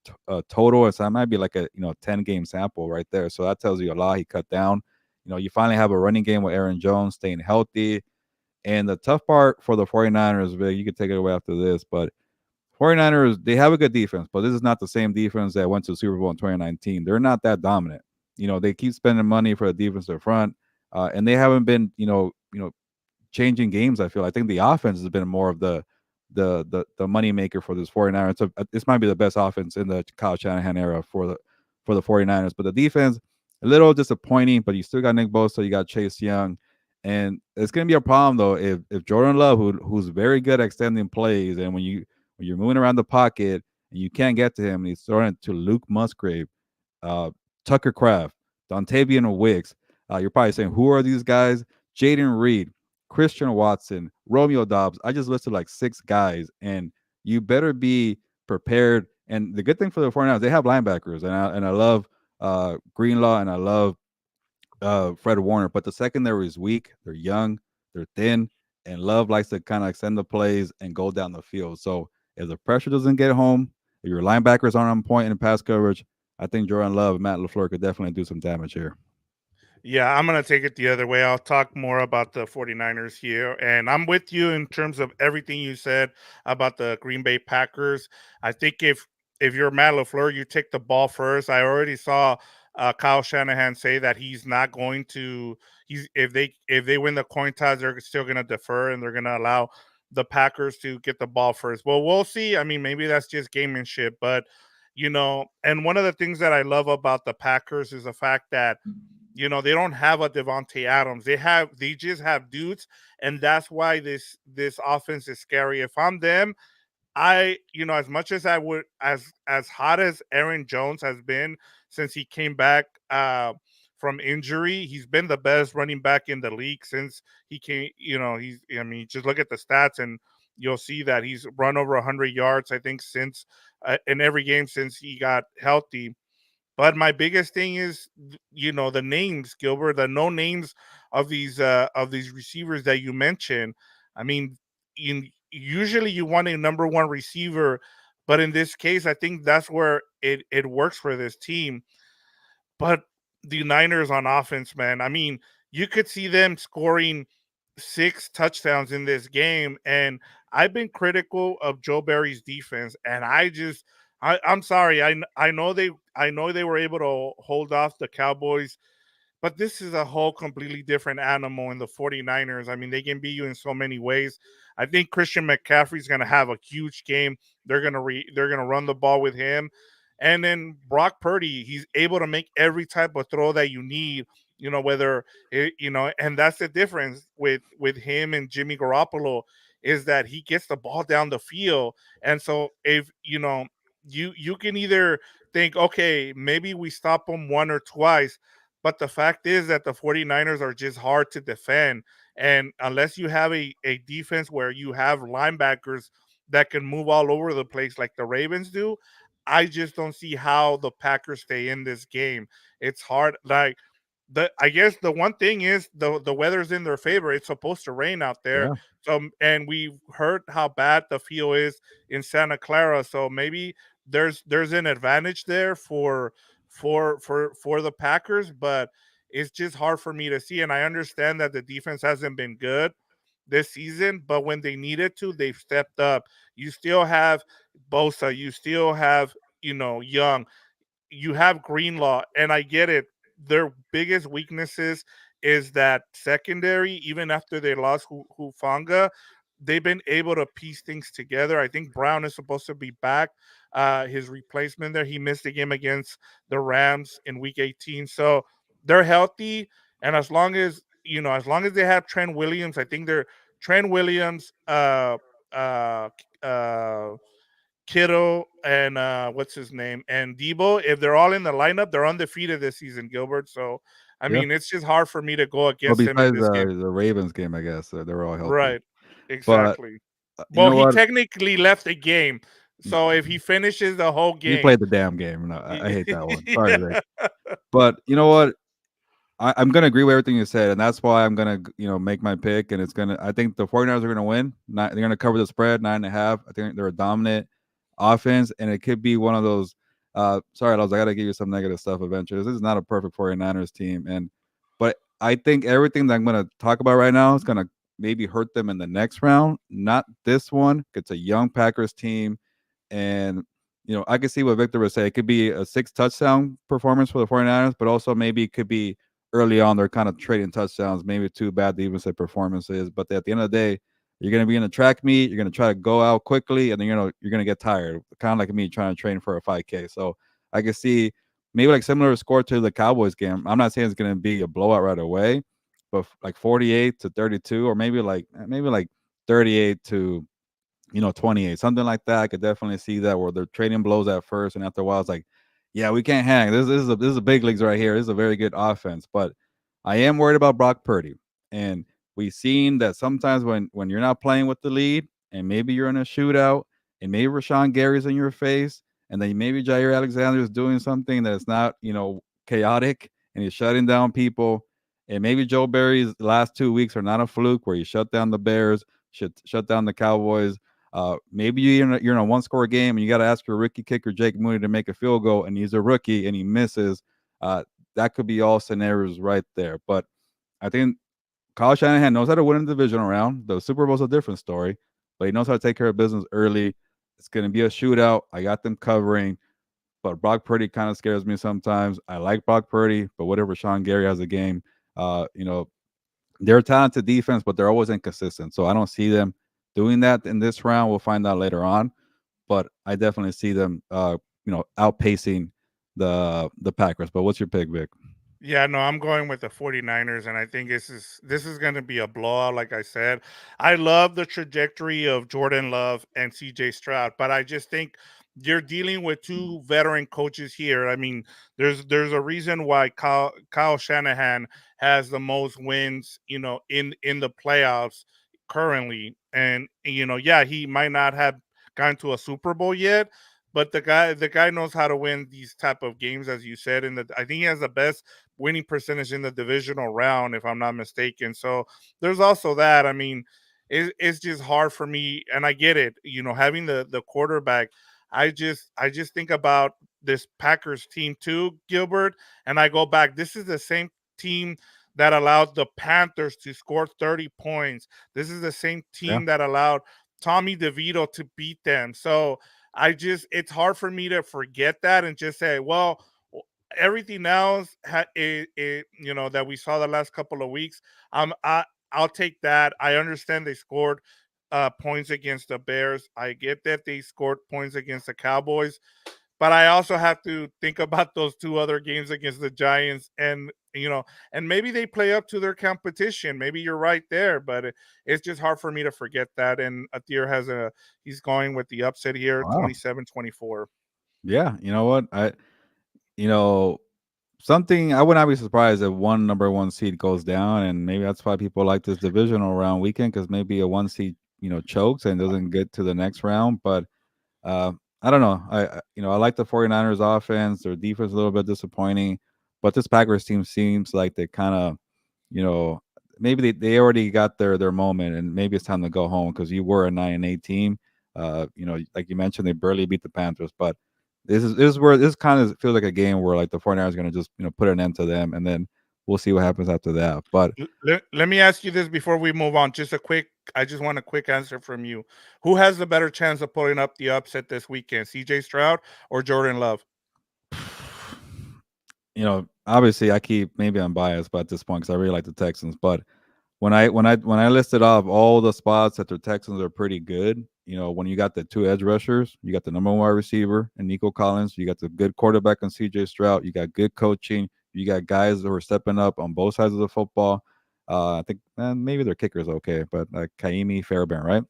total. And so that might be like a 10 game sample right there. So that tells you a lot. He cut down. You finally have a running game with Aaron Jones staying healthy. And the tough part for the 49ers, Vic, you can take it away after this, but 49ers, they have a good defense, but this is not the same defense that went to the Super Bowl in 2019. They're not that dominant. They keep spending money for the defensive front, and they haven't been, changing games. I think the offense has been more of the money maker for this 49ers. So this might be the best offense in the Kyle Shanahan era for the 49ers. But the defense, a little disappointing, but you still got Nick Bosa, you got Chase Young. And it's gonna be a problem though if Jordan Love, who's very good at extending plays, and when you're moving around the pocket and you can't get to him, and he's throwing it to Luke Musgrave, uh, Tucker Kraft, Dontavian Wicks. You're probably saying, who are these guys? Jaden Reed, Christian Watson, Romeo Dobbs. I just listed like 6 guys, and you better be prepared. And the good thing for the 49ers, they have linebackers, and I love Greenlaw, and I love Fred Warner. But the secondary is weak. They're young. They're thin. And Love likes to kind of extend the plays and go down the field. So if the pressure doesn't get home, if your linebackers aren't on point in pass coverage, I think Jordan Love, Matt LaFleur could definitely do some damage here. Yeah, I'm going to take it the other way. I'll talk more about the 49ers here. And I'm with you in terms of everything you said about the Green Bay Packers. I think if you're Matt LaFleur, you take the ball first. I already saw Kyle Shanahan say that he's not going to he's if they win the coin toss, they're still going to defer and they're going to allow the Packers to get the ball first. Well, we'll see. I mean, maybe that's just gamemanship, but and one of the things that I love about the Packers is the fact that they don't have a Devontae Adams. They just have dudes, and that's why this offense is scary. If I'm them, as much as I would as hot as Aaron Jones has been since he came back from injury, he's been the best running back in the league since he came. He's I mean, just look at the stats and you'll see that he's run over 100 yards, I think, since in every game since he got healthy. But my biggest thing is, the names, Gilbert, the no names of these receivers that you mentioned. I mean, usually you want a number one receiver, but in this case, I think that's where it works for this team. But the Niners on offense, man, I mean, you could see them scoring 6 touchdowns in this game. And I've been critical of Joe Barry's defense, and I'm sorry. I know they were able to hold off the Cowboys, but this is a whole completely different animal in the 49ers. I mean, they can beat you in so many ways. I think Christian McCaffrey's going to have a huge game. They're going to run the ball with him. And then Brock Purdy, he's able to make every type of throw that you need, whether and that's the difference with him and Jimmy Garoppolo, is that he gets the ball down the field. And so if, you can either think, okay, maybe we stop them one or twice, but the fact is that the 49ers are just hard to defend. And unless you have a defense where you have linebackers that can move all over the place like the Ravens do, I just don't see how the Packers stay in this game. It's hard. Like, I guess the one thing is the weather's in their favor. It's supposed to rain out there. Yeah, So, and we've heard how bad the field is in Santa Clara. So maybe there's an advantage there for the Packers, but it's just hard for me to see. And I understand that the defense hasn't been good this season, but when they needed to, they've stepped up. You still have Bosa, you still have, Young, you have Greenlaw, and I get it. Their biggest weaknesses is that secondary. Even after they lost Hufanga, they've been able to piece things together. I think Brown is supposed to be back. His replacement there, he missed a game against the Rams in Week 18, so they're healthy. And as long as they have Trent Williams, I think they're Trent Williams, uh, uh, Kittle, and what's his name, and Debo. If they're all in the lineup, they're undefeated this season, Gilbert. So, I yeah. mean, it's just hard for me to go Well, against them in besides this game. the Ravens game, I guess they were all healthy. Right. But Exactly. you Well, know he what? technically left the game. So if he finishes the whole He game, played the damn game. No, I hate that one. Sorry, Vic. yeah. But you know what? I'm gonna agree with everything you said, and that's why I'm gonna make my pick. And it's gonna. I think the 49ers are gonna win. They're gonna cover the spread 9.5. I think they're a dominant offense, and it could be one of those. Sorry, Loves, I gotta give you some negative stuff eventually. This is not a perfect 49ers team, but I think everything that I'm gonna talk about right now is gonna maybe hurt them in the next round, not this one. It's a young Packers team, and I could see what Victor would say. It could be a 6 touchdown performance for the 49ers, but also maybe it could be early on they're kind of trading touchdowns, maybe too bad to even say performances. But at the end of the day, you're gonna be in a track meet, you're gonna try to go out quickly, and then you're gonna get tired. Kind of like me trying to train for a 5K. So I can see maybe like similar score to the Cowboys game. I'm not saying it's gonna be a blowout right away, but like 48-32, or maybe like 38 to 28, something like that. I could definitely see that where they're trading blows at first, and after a while, it's like, yeah, we can't hang. This is a big leagues right here. This is a very good offense, but I am worried about Brock Purdy, and we've seen that sometimes when you're not playing with the lead, and maybe you're in a shootout, and maybe Rashawn Gary's in your face, and then maybe Jair Alexander is doing something that's not chaotic, and he's shutting down people, and maybe Joe Barry's last 2 weeks are not a fluke where he shut down the Bears, shut down the Cowboys. Maybe you're in a one-score game and you got to ask your rookie kicker Jake Mooney to make a field goal, and he's a rookie and he misses. That could be all scenarios right there. But I think Kyle Shanahan knows how to win in the divisional round. The Super Bowl's a different story, but he knows how to take care of business early. It's going to be a shootout. I got them covering, but Brock Purdy kind of scares me sometimes. I like Brock Purdy, but whatever Sean Gary has a game, uh, you know, they're a talented defense, but they're always inconsistent. So I don't see them doing that in this round. We'll find out later on, but I definitely see them, outpacing the Packers. But what's your pick, Vic? Yeah, no, I'm going with the 49ers, and I think this is going to be a blowout. Like I said, I love the trajectory of Jordan Love and CJ Stroud, but I just think you're dealing with two veteran coaches here. I mean, there's a reason why Kyle Shanahan has the most wins, in the playoffs currently, And yeah, he might not have gone to a Super Bowl yet, but the guy knows how to win these type of games, as you said. And I think he has the best winning percentage in the divisional round, if I'm not mistaken. So there's also that. I mean, it's just hard for me, and I get it. Having the quarterback, I just think about this Packers team too, Gilbert, and I go back. This is the same team that allowed the Panthers to score 30 points. This is the same Yeah. team that allowed Tommy DeVito to beat them. So it's hard for me to forget that and just say, well, everything else that we saw the last couple of weeks, I'll take that. I understand they scored points against the Bears. I get that they scored points against the Cowboys, but I also have to think about those two other games against the Giants, and maybe they play up to their competition. Maybe you're right there, but it's just hard for me to forget that. And Atir he's going with the upset here, Wow. 27-24. Yeah. You know what? You know, something I would not be surprised if one number one seed goes down, and maybe that's why people like this divisional round weekend because maybe a one seed, chokes and doesn't get to the next round. But uh, I don't know. I like the 49ers offense. Their defense is a little bit disappointing, but this Packers team seems like they kind of, you know, maybe they already got their moment, and maybe it's time to go home because you were a 9-8 team. Like you mentioned, they barely beat the Panthers, but this is where this kind of feels like a game where like the 49ers are going to just put an end to them, and then we'll see what happens after that. But Let me ask you this before we move on. I just want a quick answer from you. Who has the better chance of pulling up the upset this weekend, CJ Stroud or Jordan Love? obviously I keep maybe I'm biased, but at this point because I really like the Texans, but when I listed off all the spots that the Texans are pretty good, when you got the two edge rushers, you got the number one wide receiver and Nico Collins, you got the good quarterback on CJ Stroud, you got good coaching, you got guys who are stepping up on both sides of the football. I think maybe their kicker's okay, but Kaimi Fairbairn, right?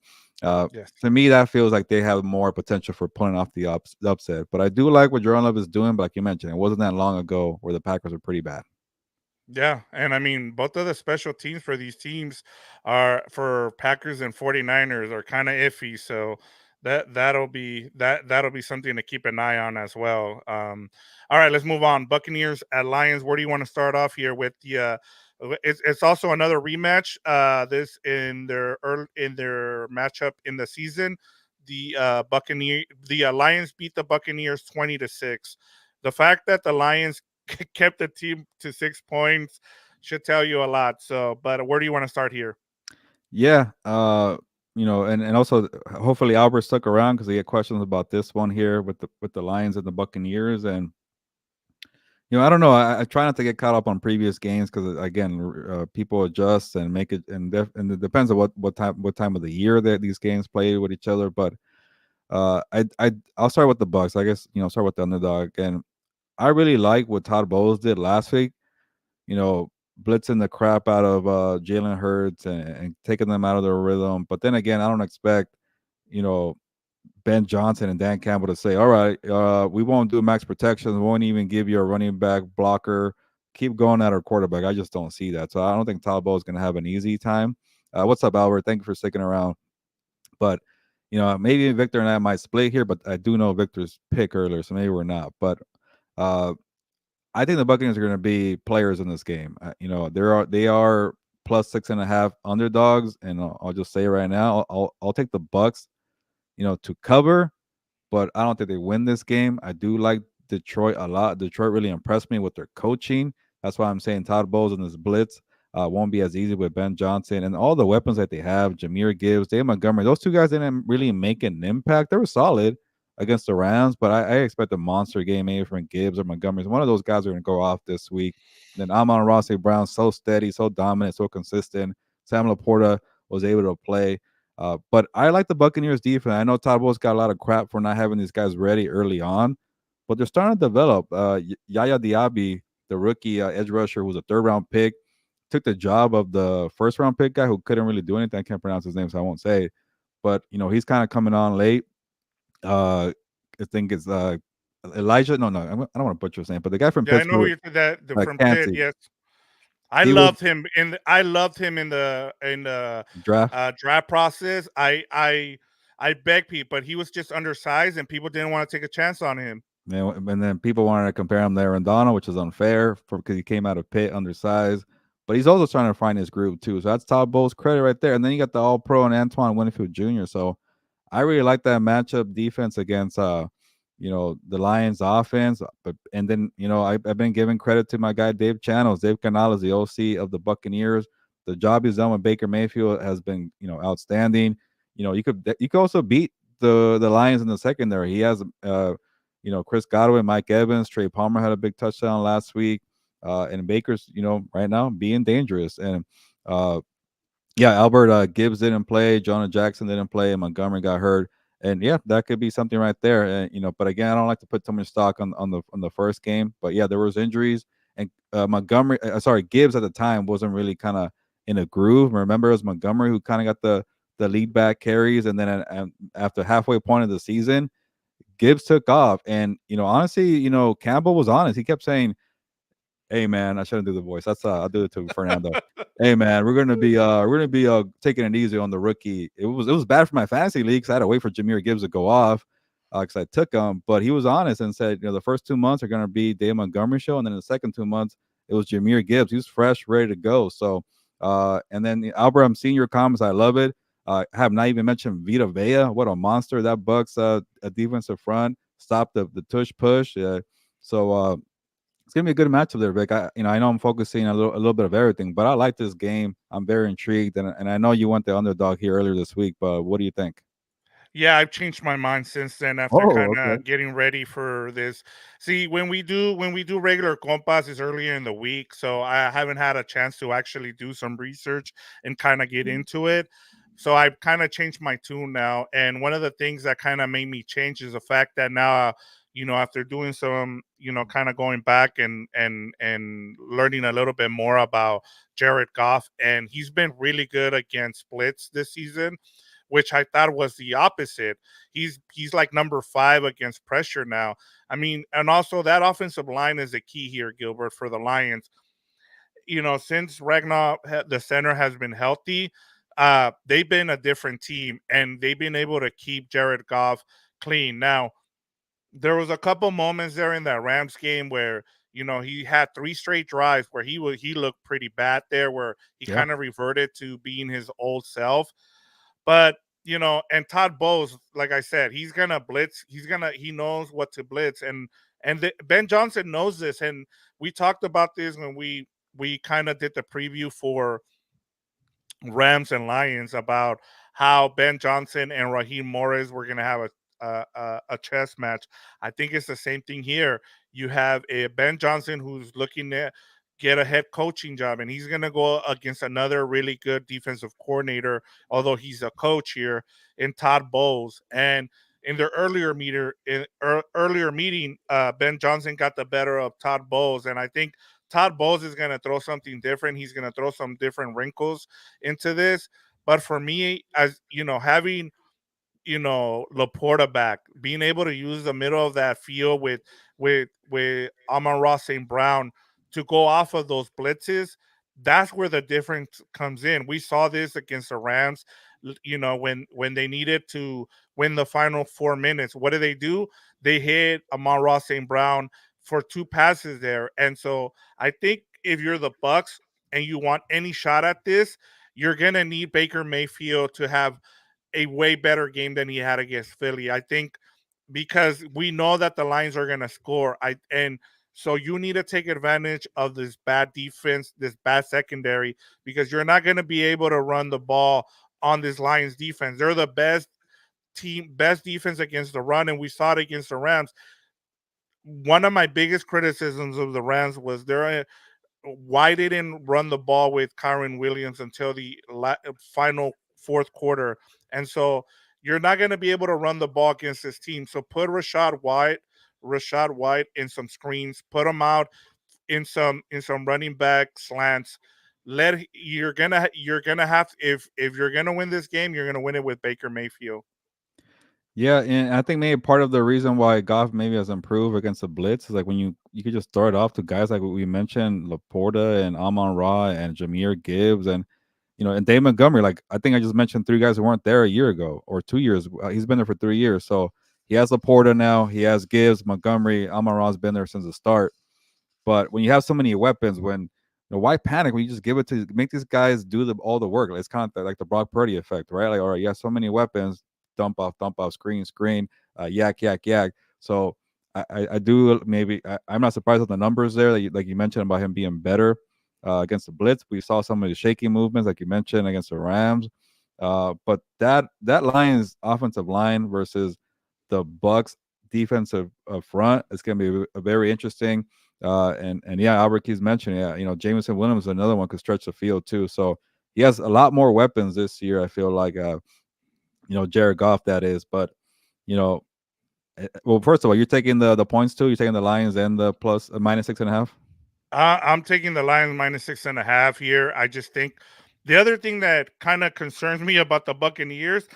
Uh, Yes. to me, that feels like they have more potential for pulling off the upset. But I do like what Jordan Love is doing. But like you mentioned, it wasn't that long ago where the Packers were pretty bad. Yeah, and I mean, both of the special teams for these teams are for Packers and 49ers are kind of iffy, so that'll be something to keep an eye on as well. All right, let's move on. Buccaneers at Lions. Where do you want to start off here with the it's also another rematch. This in their matchup in the season. The Lions beat the Buccaneers 20-6. The fact that the Lions kept the team to 6 points should tell you a lot. So, but where do you want to start here? Yeah, and also hopefully Albert stuck around because he had questions about this one here with the Lions and the Buccaneers, and I don't know. I try not to get caught up on previous games because again, people adjust and make it, and it depends on what time of the year that these games play with each other. But I'll start with the Bucks. I guess start with the underdog, and I really like what Todd Bowles did last week. you know, blitzing the crap out of Jalen Hurts and taking them out of their rhythm. But then again, I don't expect, you know, Ben Johnson and Dan Campbell to say, all right, we won't do max protection. We won't even give you a running back blocker. Keep going at our quarterback. I just don't see that. So I don't think Talbot is going to have an easy time. What's up, Albert? Thank you for sticking around. But, maybe Victor and I might split here, but I do know Victor's pick earlier, so maybe we're not. But uh, I think the Buccaneers are going to be players in this game. They are plus 6.5 underdogs, and I'll just say right now, I'll take the Bucks, to cover, but I don't think they win this game. I do like Detroit a lot. Detroit really impressed me with their coaching. That's why I'm saying Todd Bowles and this blitz won't be as easy with Ben Johnson and all the weapons that they have. Jameer Gibbs, Dave Montgomery. Those two guys didn't really make an impact. They were solid against the Rams, but I expect a monster game maybe from Gibbs or Montgomery. One of those guys are going to go off this week. Then Amon Ross Brown, so steady, so dominant, so consistent. Sam Laporta was able to play. But I like the Buccaneers defense. I know Todd Bowles got a lot of crap for not having these guys ready early on, but they're starting to develop. Yaya Diaby, the rookie edge rusher, who's a third-round pick, took the job of the first-round pick guy who couldn't really do anything. I can't pronounce his name, so I won't say it. But, he's kind of coming on late. I think it's Elijah. No, I don't want to butcher his name, but the guy from Yeah, I know who Pittsburgh, you said that from Pitt. Canty. Yes. He was I loved him in the draft. draft process. I beg people, but he was just undersized, and people didn't want to take a chance on him. And then people wanted to compare him to Aaron Donald, which is unfair because he came out of Pitt undersized. But he's also trying to find his groove too. So that's Todd Bowles' credit right there. And then you got the All Pro and Antoine Winfield Jr. So I really like that matchup defense against the Lions offense. But and then I've been giving credit to my guy Dave Channels. Dave Canales, the OC of the Buccaneers. The job he's done with Baker Mayfield has been outstanding. You could also beat the Lions in the secondary. He has Chris Godwin, Mike Evans, Trey Palmer had a big touchdown last week. And Baker's, right now being dangerous. And yeah, Albert Gibbs didn't play, Jonah Jackson didn't play, and Montgomery got hurt. And yeah, that could be something right there. And but again, I don't like to put too much stock on the first game. But yeah, there was injuries, and Gibbs at the time wasn't really kind of in a groove. Remember, it was Montgomery who kind of got the lead back carries, and then after halfway point of the season, Gibbs took off. And honestly, Campbell was honest. He kept saying, "Hey man, I shouldn't do the voice. I'll do it to Fernando. Hey man, we're gonna be taking it easy on the rookie. It was bad for my fantasy leagues. I had to wait for Jameer Gibbs to go off because I took him. But he was honest and said, the first 2 months are gonna be Dave Montgomery show, and then the second 2 months it was Jameer Gibbs. He was fresh, ready to go. So and then Albert, I'm seeing your comments. I love it. I have not even mentioned Vita Vea. What a monster that Bucks a defensive front stopped the tush push. So it's gonna be a good matchup there, Vic. I know I'm focusing a little bit of everything, but I like this game. I'm very intrigued, and I know you went the underdog here earlier this week, but what do you think? Yeah, I've changed my mind since then after Oh, kind okay. of getting ready for this. See, when we do regular compas is earlier in the week, so I haven't had a chance to actually do some research and kind of get into it. So I've kind of changed my tune now, and one of the things that kind of made me change is the fact that now, after doing some, kind of going back and learning a little bit more about Jared Goff, and he's been really good against splits this season, which I thought was the opposite. He's like number 5 against pressure now. I mean, and also that offensive line is a key here, Gilbert, for the Lions. Since Ragnar, the center, has been healthy, they've been a different team, and they've been able to keep Jared Goff clean. Now, there was a couple moments there in that Rams game where he had 3 straight drives where he looked pretty bad there, where he Yeah. kind of reverted to being his old self. But and Todd Bowles, like I said, he's gonna blitz. He knows what to blitz, and Ben Johnson knows this. And we talked about this when we kind of did the preview for Rams and Lions about how Ben Johnson and Raheem Morris were going to have a chess match. I think it's the same thing here. You have a Ben Johnson who's looking to get a head coaching job, and he's going to go against another really good defensive coordinator, although he's a coach here, in Todd Bowles. And in their earlier meeting, Ben Johnson got the better of Todd Bowles, and I think Todd Bowles is going to throw something different. He's going to throw some different wrinkles into this. But for me, as having Laporta back, being able to use the middle of that field with Amon-Ra St. Brown to go off of those blitzes, that's where the difference comes in. We saw this against the Rams, when they needed to win the final 4 minutes. What did they do? They hit Amon-Ra St. Brown for 2 passes there. And so I think if you're the Bucks and you want any shot at this, you're gonna need Baker Mayfield to have a way better game than he had against Philly. I think because we know that the Lions are going to score. So you need to take advantage of this bad defense, this bad secondary, because you're not going to be able to run the ball on this Lions defense. They're the best defense against the run, and we saw it against the Rams. One of my biggest criticisms of the Rams was why they didn't run the ball with Kyron Williams until the final fourth quarter. And so you're not going to be able to run the ball against this team. So put Rashad White in some screens, put him out in some running back slants. You're gonna have, if you're gonna win this game, you're gonna win it with Baker Mayfield. Yeah, and I think maybe part of the reason why Goff maybe has improved against the blitz is like when you could just throw it off to guys like what we mentioned, Laporta and Amon Ra and Jameer Gibbs and and Dave Montgomery. Like I think I just mentioned three guys who weren't there a year ago or 2 years. He's been there for 3 years, so he has Laporta now. He has Gibbs, Montgomery, Amon Ra's been there since the start. But when you have so many weapons, why panic when you just give it to make these guys do all the work? Like, it's kind of like the Brock Purdy effect, right? Like, all right, you have so many weapons, dump off, screen, yak, yak, yak. So I do maybe I'm not surprised with the numbers there, like you mentioned about him being better against the blitz. We saw some of the shaky movements, like you mentioned, against the Rams. But that Lions offensive line versus the Bucks defensive front is going to be a very interesting. And yeah, Albert keeps mentioning, yeah, Jameson Williams is another one could stretch the field too. So he has a lot more weapons this year. I feel like, Jared Goff that is. But you know, well, first of all, you're taking the points too. You're taking the Lions and the plus minus 6.5. I'm taking the Lions -6.5 here. I just think the other thing that kind of concerns me about the Buccaneers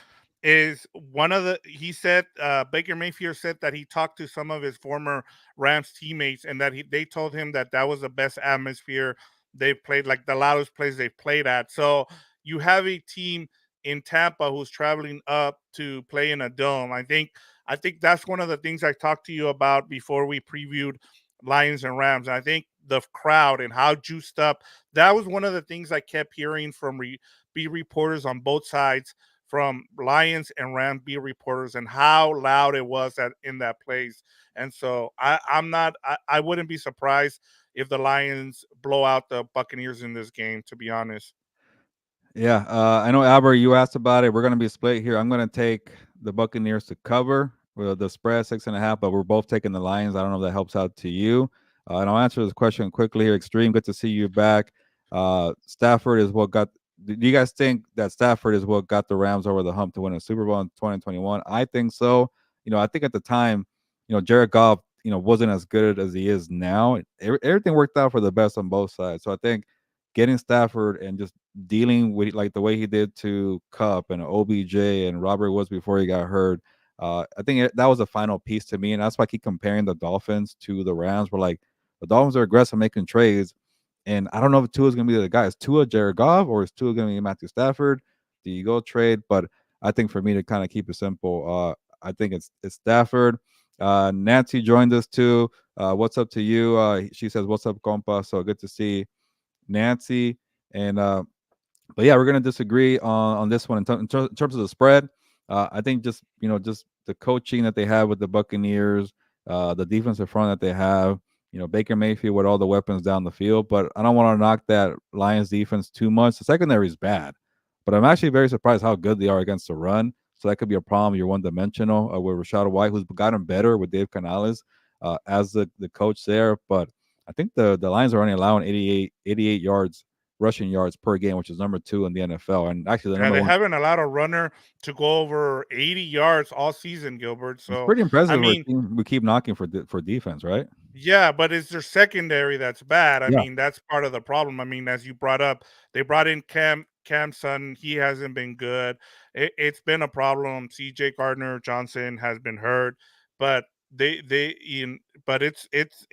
is one of the he said Baker Mayfield said that he talked to some of his former Rams teammates and that they told him that that was the best atmosphere they played, like the loudest place they played at. So you have a team in Tampa who's traveling up to play in a dome. I think that's one of the things I talked to you about before we previewed Lions and Rams. And I think the crowd and how juiced up, that was one of the things I kept hearing from beat reporters on both sides, from Lions and Rams beat reporters, and how loud it was in that place. And so I wouldn't be surprised if the Lions blow out the Buccaneers in this game, to be honest. Yeah, I know Albert. You asked about it. We're going to be split here. I'm going to take the Buccaneers to cover with the spread 6.5, but we're both taking the Lions. I don't know if that helps out to you. And I'll answer this question quickly here. Extreme, good to see you back. Stafford is what got. Do you guys think that Stafford is what got the Rams over the hump to win a Super Bowl in 2021? I think so. I think at the time, Jared Goff, wasn't as good as he is now. Everything worked out for the best on both sides. So I think getting Stafford and just dealing with like the way he did to Cup and OBJ and Robert Woods before he got hurt. I think that was the final piece to me, and that's why I keep comparing the Dolphins to the Rams. We're like the Dolphins are aggressive making trades, and I don't know if Tua is going to be the guy. Is Tua Jared Goff or is Tua going to be Matthew Stafford? Do you go trade? But I think for me to kind of keep it simple, I think it's Stafford. Nancy joined us too. What's up to you? She says, "What's up, compa?" So good to see Nancy. And but yeah, we're gonna disagree on this one in terms of the spread. I think just just the coaching that they have with the Buccaneers, the defensive front that they have. Baker Mayfield with all the weapons down the field, but I don't want to knock that Lions defense too much. The secondary is bad, but I'm actually very surprised how good they are against the run. So that could be a problem. You're one dimensional with Rashad White, who's gotten better with Dave Canales as the coach there. But I think the Lions are only allowing 88 yards rushing yards per game, which is number 2 in the NFL, and actually the Yeah, number they one. haven't allowed a runner to go over 80 yards all season, Gilbert. It's So, pretty I impressive for a mean, team we keep knocking for defense, right? yeah, but it's their secondary that's bad. I Yeah, mean, that's part of the problem. I mean, as you brought up, they brought in Cam Sutton. He hasn't been good. It's been a problem. CJ Gardner Johnson has been hurt, but they in but it's it's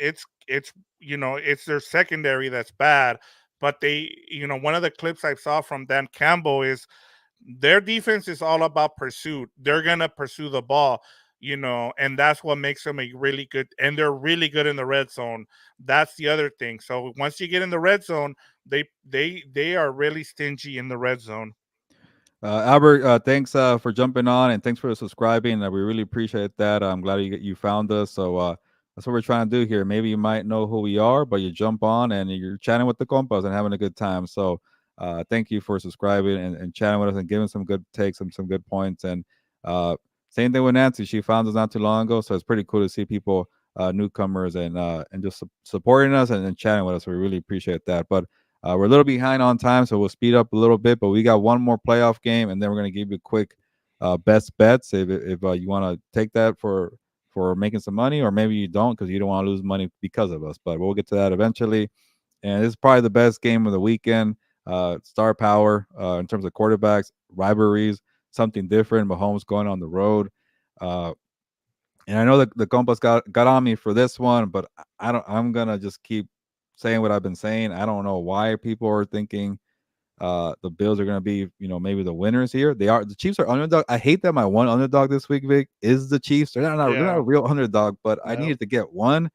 their secondary that's bad. But one of the clips I saw from Dan Campbell is their defense is all about pursuit. They're gonna pursue the ball, and that's what makes them a really good. And they're really good in the red zone. That's the other thing. So once you get in the red zone, they are really stingy in the red zone. Albert, thanks for jumping on and thanks for subscribing. We really appreciate that. I'm glad you found us. So that's what we're trying to do here. Maybe you might know who we are, but you jump on and you're chatting with the compas and having a good time. So thank you for subscribing and chatting with us and giving some good takes and some good points. And uh, same thing with Nancy. She found us not too long ago, so it's pretty cool to see people, newcomers, and just supporting us and chatting with us. So we really appreciate that. But we're a little behind on time, so we'll speed up a little bit. But we got one more playoff game, and then we're gonna give you a quick best bets if you want to take that for making some money, or maybe you don't because you don't want to lose money because of us. But we'll get to that eventually. And this is probably the best game of the weekend. Star power in terms of quarterbacks, rivalries, something different. Mahomes going on the road. Uh, and I know that the Compas got on me for this one, but I don't. I'm gonna just keep saying what I've been saying. I don't know why people are thinking the Bills are going to be, maybe the winners here. They are. The Chiefs are underdog. I hate that my one underdog this week, Vic, is the Chiefs. They're not a Yeah. real underdog, but I Yep. needed to get one,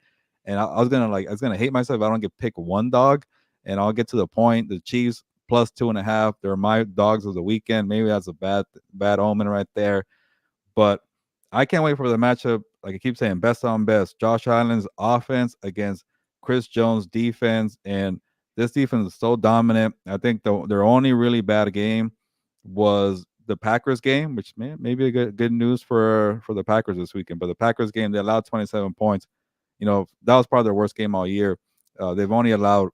and I was gonna hate myself if I don't get pick one dog, and I'll get to the point. The Chiefs plus 2.5. They're my dogs of the weekend. Maybe that's a bad omen right there, but I can't wait for the matchup. Like I keep saying, best on best. Josh Allen's offense against Chris Jones' defense, and this defense is so dominant. I think their only really bad game was the Packers game, which maybe a good news for the Packers this weekend. But the Packers game, they allowed 27 points. That was probably their worst game all year. They've only allowed,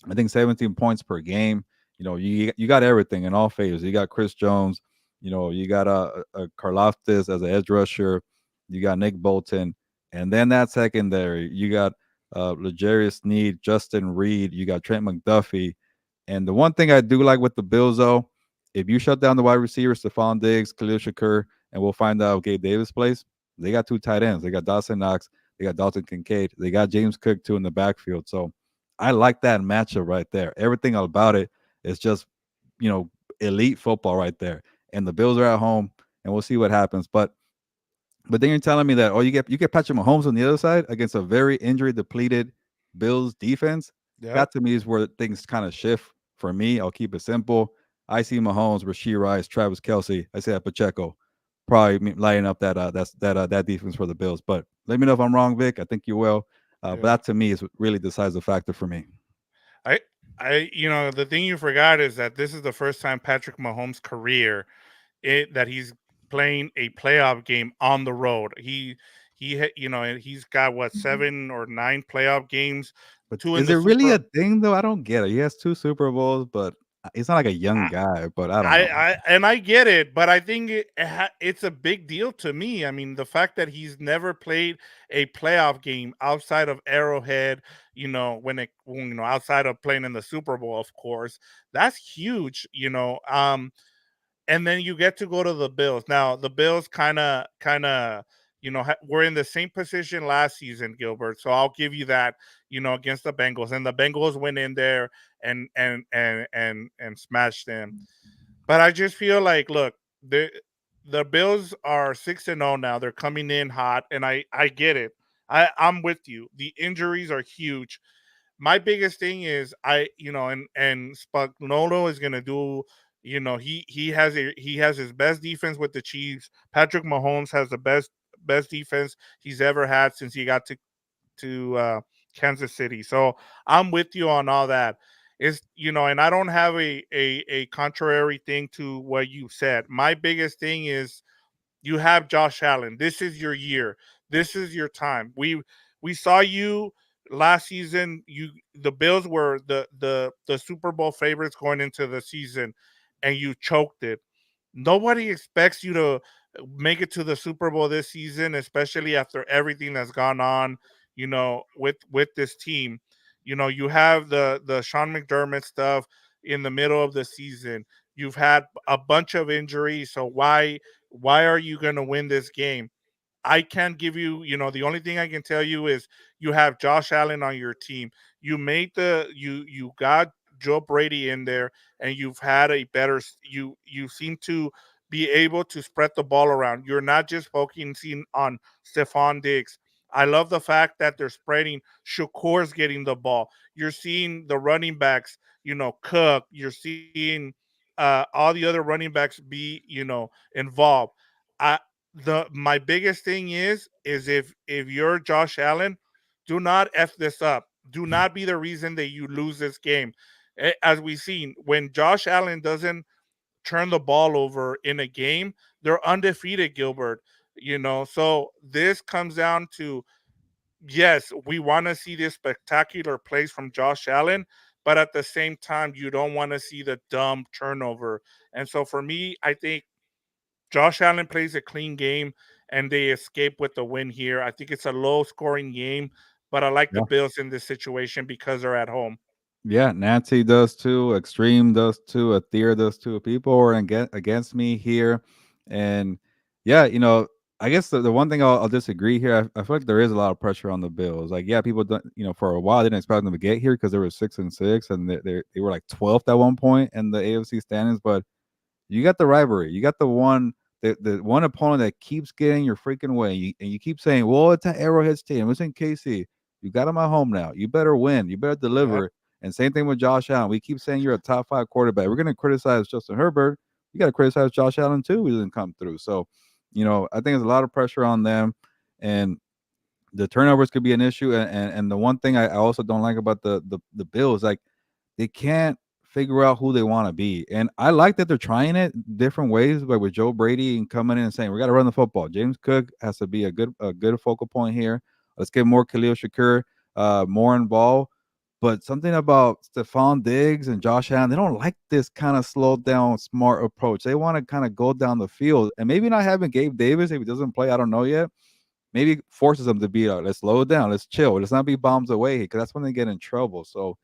I think, 17 points per game. You got everything in all phases. You got Chris Jones. You got a Karlaftis as an edge rusher. You got Nick Bolton, and then that secondary, you got L'Jarius Sneed, Justin Reed. You got Trent McDuffie. And the one thing I do like with the Bills, though, if you shut down the wide receivers, Stephon Diggs, Khalil Shakur, and we'll find out Gabe Davis plays, they got two tight ends. They got Dawson Knox. They got Dalton Kincaid. They got James Cook, too, in the backfield. So I like that matchup right there. Everything about it is just, you know, elite football right there. And the Bills are at home, and we'll see what happens. But then you're telling me that you get Patrick Mahomes on the other side against a very injury depleted Bills defense. Yep. That to me is where things kind of shift for me. I'll keep it simple. I see Mahomes, Rasheed Rice, Travis Kelsey. I see that Pacheco probably lighting up that defense for the Bills. But let me know if I'm wrong, Vic. I think you will. But Yeah. that to me is what really decides the factor for me. I the thing you forgot is that this is the first time Patrick Mahomes' career that he's playing a playoff game on the road. And he's got what, 7 or 9 playoff games, But two in is the it really a Super. thing though? I don't get it. He has two Super Bowls, but he's not like a young guy. But I don't know. I get it, but I think it's a big deal to me. I mean, the fact that he's never played a playoff game outside of Arrowhead, outside of playing in the Super Bowl, of course, that's huge. And then you get to go to the Bills. Now, the Bills kind of, were in the same position last season, Gilbert. So I'll give you that, against the Bengals, and the Bengals went in there and smashed them. But I just feel like, look, the Bills are 6-0 now. They're coming in hot, and I get it. I'm with you. The injuries are huge. My biggest thing is and Spagnuolo is gonna do. He has his best defense with the Chiefs. Patrick Mahomes has the best defense he's ever had since he got to Kansas City. So I'm with you on all that. And I don't have a contrary thing to what you said. My biggest thing is you have Josh Allen. This is your year. This is your time. We saw you last season. The Bills were the Super Bowl favorites going into the season, and you choked it. Nobody expects you to make it to the Super Bowl this season, especially after everything that's gone on, with this team. You have the Sean McDermott stuff in the middle of the season. You've had a bunch of injuries, so why are you going to win this game? I can't give you, the only thing I can tell you is you have Josh Allen on your team. You got Joe Brady in there, and you've had a better you seem to be able to spread the ball around. You're not just focusing on Stephon Diggs. I love the fact that they're spreading. Shakur's getting the ball. You're seeing the running backs, Cook. You're seeing all the other running backs be, involved. I the My biggest thing is if you're Josh Allen, do not f this up. Do not be the reason that you lose this game. As we've seen, when Josh Allen doesn't turn the ball over in a game, they're undefeated, Gilbert. So this comes down to, yes, we want to see this spectacular plays from Josh Allen, but at the same time, you don't want to see the dumb turnover. And so for me, I think Josh Allen plays a clean game and they escape with the win here. I think it's a low scoring game, but I like the Bills in this situation because they're at home. Yeah, Nancy does too. Extreme does too. Athir does too. People are against me here, and yeah, I guess the one thing I'll disagree here. I feel like there is a lot of pressure on the Bills. Like, yeah, people don't, for a while they didn't expect them to get here because they were 6-6 and they were like 12th at one point in the AFC standings. But you got the rivalry. You got the one opponent that keeps getting your freaking way. And you keep saying, well, it's at Arrowhead Stadium. It's in KC. You got them at home now. You better win. You better Yep. deliver. And same thing with Josh Allen. We keep saying you're a top 5 quarterback. We're going to criticize Justin Herbert. You got to criticize Josh Allen too. He didn't come through. So, I think there's a lot of pressure on them. And the turnovers could be an issue. And the one thing I also don't like about the Bills, like, they can't figure out who they want to be. And I like that they're trying it different ways, like with Joe Brady and coming in and saying, we got to run the football. James Cook has to be a good focal point here. Let's get more Khalil Shakur, more involved. But something about Stephon Diggs and Josh Allen, they don't like this kind of slow down, smart approach. They want to kind of go down the field. And maybe not having Gabe Davis, if he doesn't play, I don't know yet. Maybe forces them to be, let's slow it down. Let's chill. Let's not be bombs away because that's when they get in trouble. So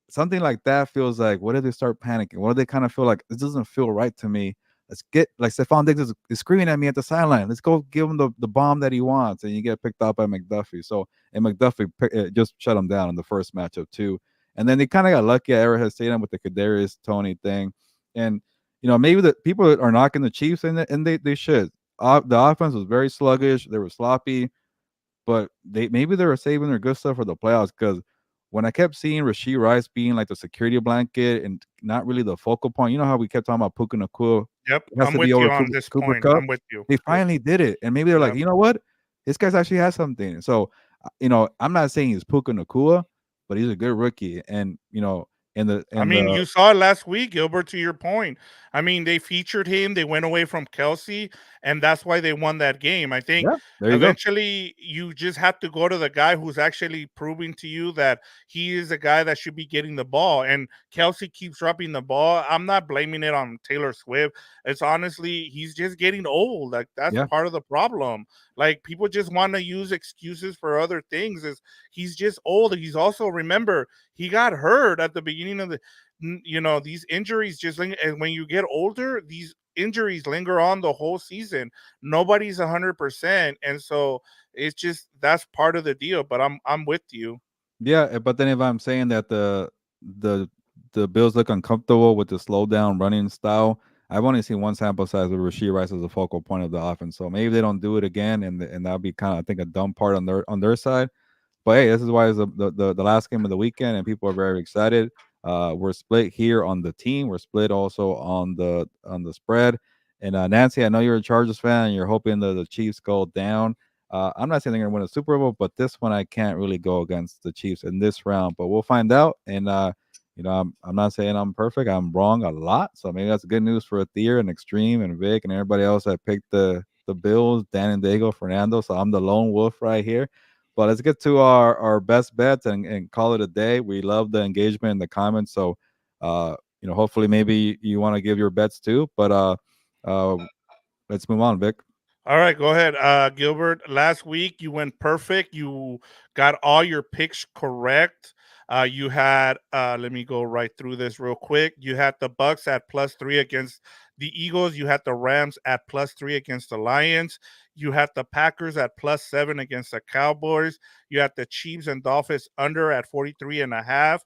something like that feels like, what if they start panicking? What if they kind of feel like this doesn't feel right to me? Let's get like Stephon Diggs is screaming at me at the sideline. Let's go give him the bomb that he wants, and you get picked up by McDuffie. So and McDuffie just shut him down in the first matchup too. And then they kind of got lucky at Arrowhead Stadium with the Kadarius Toney thing, and maybe the people are knocking the Chiefs and they should. The offense was very sluggish. They were sloppy, but they were saving their good stuff for the playoffs because when I kept seeing Rashee Rice being like the security blanket and not really the focal point, how we kept talking about Puka Nacua, Yep. it has I'm to be with over you on this Cooper point. Cup. I'm with you. They Yep. finally did it, and maybe they're like, Yep. you know what, this guy's actually has something. So, I'm not saying he's Puka Nacua, but he's a good rookie, and in the I in mean, the you saw it last week, Gilbert, to your point. I mean, they featured him, they went away from Kelsey, and that's why they won that game. I think yeah, there you go. eventually you just have to go to the guy who's actually proving to you that he is a guy that should be getting the ball. And Kelsey keeps dropping the ball. I'm not blaming it on Taylor Swift. It's honestly, he's just getting old. Like, that's Yeah, part of the problem. Like, people just want to use excuses for other things. Is he's just old. He's also, remember, he got hurt at the beginning of the these injuries just and when you get older, these injuries linger on the whole season. Nobody's 100%, and so it's just that's part of the deal. But I'm with you. yeah, but then if I'm saying that the the Bills look uncomfortable with the slow down running style, I've only seen one sample size with Rashee Rice as a focal point of the offense. So maybe they don't do it again, and that'll be kind of, I think, a dumb part on their side. But hey, this is why it's the last game of the weekend, and people are very excited. We're split here on the team. We're split also on the spread. And Nancy, I know you're a Chargers fan, and you're hoping that the Chiefs go down. I'm not saying they're going to win a Super Bowl, but this one I can't really go against the Chiefs in this round. But we'll find out. And I'm not saying I'm perfect. I'm wrong a lot, so maybe that's good news for Athir and Extreme and Vic and everybody else that picked the Bills, Dan and Diego, Fernando. So I'm the lone wolf right here. But let's get to our best bets and call it a day. We love the engagement in the comments. So hopefully maybe you want to give your bets too. But uh let's move on, Vic. All right, go ahead, Gilbert. Last week you went perfect. You got all your picks correct. You had let me go right through this real quick. You had the Bucks at +3 against the Eagles. You had the Rams at +3 against the Lions. You had the Packers at +7 against the Cowboys. You had the Chiefs and Dolphins under at 43.5.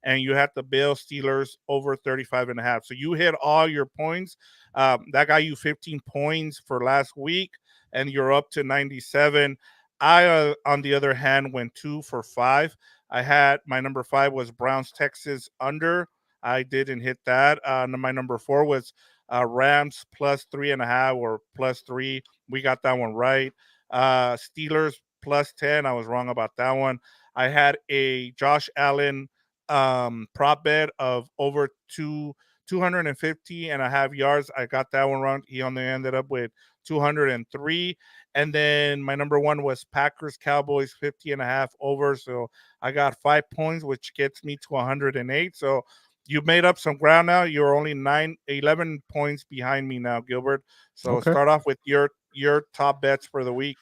And you had the Bills Steelers over 35.5. So you hit all your points. That got you 15 points for last week, and you're up to 97. I, on the other hand, went 2 for 5. I had my number 5 was Browns Texas under. I didn't hit that. My number 4 was Rams +3.5 or +3. We got that one right. Steelers +10. I was wrong about that one. I had a Josh Allen prop bet of over 250.5 yards. I got that one wrong. He only ended up with 203. And then my number 1 was Packers Cowboys 50.5 over. So I got 5 points, which gets me to 108. So you made up some ground now. You're only 11 points behind me now, Gilbert. So Okay. start off with your top bets for the week.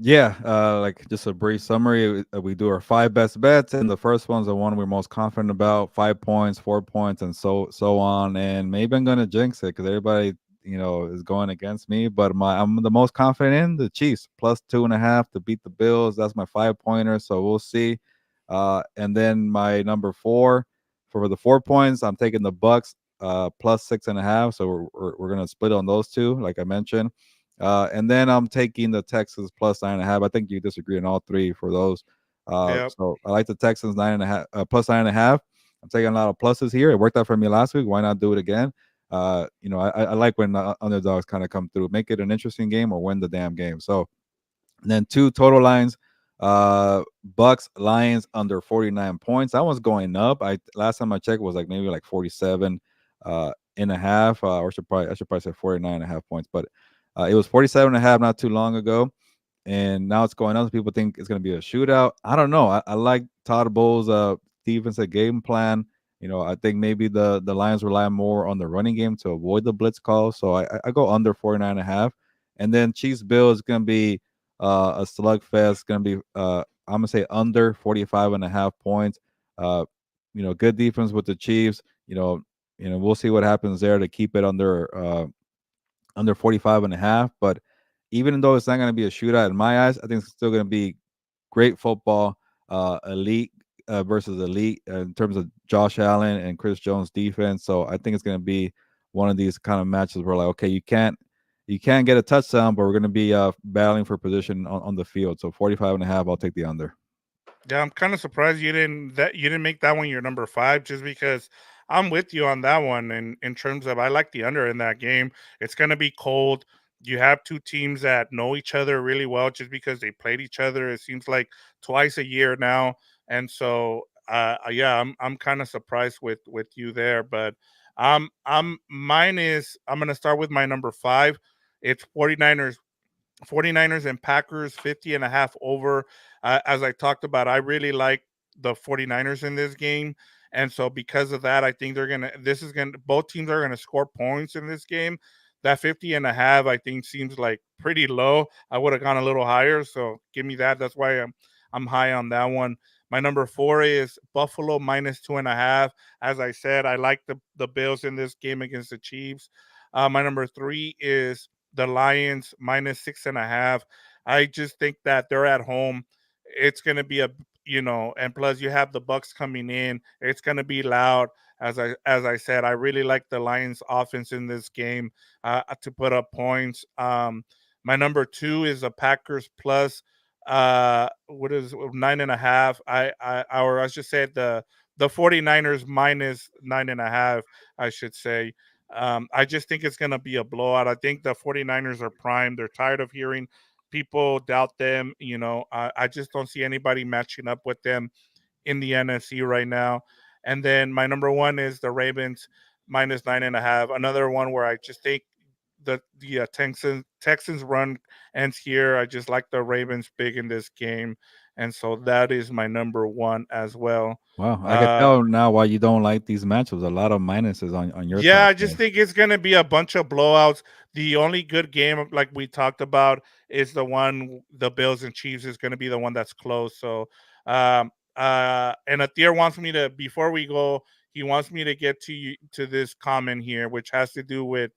Yeah, like just a brief summary. We do our 5 best bets, and the first one's the one we're most confident about. 5 points, 4 points, and so on. And maybe I'm gonna jinx it because everybody is going against me. But I'm the most confident in the Chiefs plus 2.5 to beat the Bills. That's my 5 pointer. So we'll see. And then my number four for the 4 points, I'm taking the Bucs plus 6.5. So we're gonna split on those two, like I mentioned. And then I'm taking the Texans plus 9.5. I think you disagree on all three for those. Yep. So I like the Texans 9.5 plus 9.5. I'm taking a lot of pluses here. It worked out for me last week. Why not do it again? I like when underdogs kind of come through, make it an interesting game or win the damn game. So and then two total lines, Bucks Lions under 49 points. That one's going up. I last time I checked was like maybe like 47 and a half, or I should probably say 49 and a half points, but it was 47 and a half not too long ago, and now it's going up. People think it's going to be a shootout. I don't know. I like Todd Bowles' defensive game plan. I think maybe the Lions rely more on the running game to avoid the blitz call. So I go under 49 and a half. And then Chiefs Bills is going to be a slugfest. It's going to be, I'm going to say under 45 and a half points. Uh, good defense with the Chiefs. We'll see what happens there to keep it under 45 and a half. But even though it's not going to be a shootout in my eyes, I think it's still going to be great football, elite versus elite in terms of Josh Allen and Chris Jones defense. So I think it's going to be one of these kind of matches where like, okay, you can't get a touchdown, but we're going to be battling for position on the field. So 45 and a half, I'll take the under. Yeah, I'm kind of surprised you didn't make that one your number five, just because I'm with you on that one. And in terms of, I like the under in that game. It's gonna be cold. You have two teams that know each other really well, just because they played each other. It seems like twice a year now, and so yeah, I'm kind of surprised with you there. But I'm gonna start with my number five. It's 49ers and Packers 50 and a half over. As I talked about, I really like the 49ers in this game. And so because of that, I think both teams are going to score points in this game. That 50 and a half, I think, seems like pretty low. I would have gone a little higher. So give me that. That's why I'm high on that one. My number four is Buffalo minus 2.5. As I said, I like the Bills in this game against the Chiefs. My number three is the Lions minus 6.5. I just think that they're at home. It's gonna be and plus you have the Bucks coming in. It's gonna be loud. As I said, I really like the Lions offense in this game to put up points. My number two is the Packers plus what is 9.5. Or I should say the 49ers minus 9.5, I should say. I just think it's going to be a blowout. I think the 49ers are primed. They're tired of hearing people doubt them. I just don't see anybody matching up with them in the NFC right now. And then my number one is the Ravens minus 9.5. Another one where I just think the Texans run ends here. I just like the Ravens big in this game, and so that is my number one as well. Wow, I can Uh, tell now why you don't like these matchups. A lot of minuses on your Yeah, side I just there. think it's gonna be a bunch of blowouts. The only good game, like we talked about, is the Bills and Chiefs is gonna be the one that's close. So, and Atir wants me to before we go, he wants me to get to this comment here, which has to do with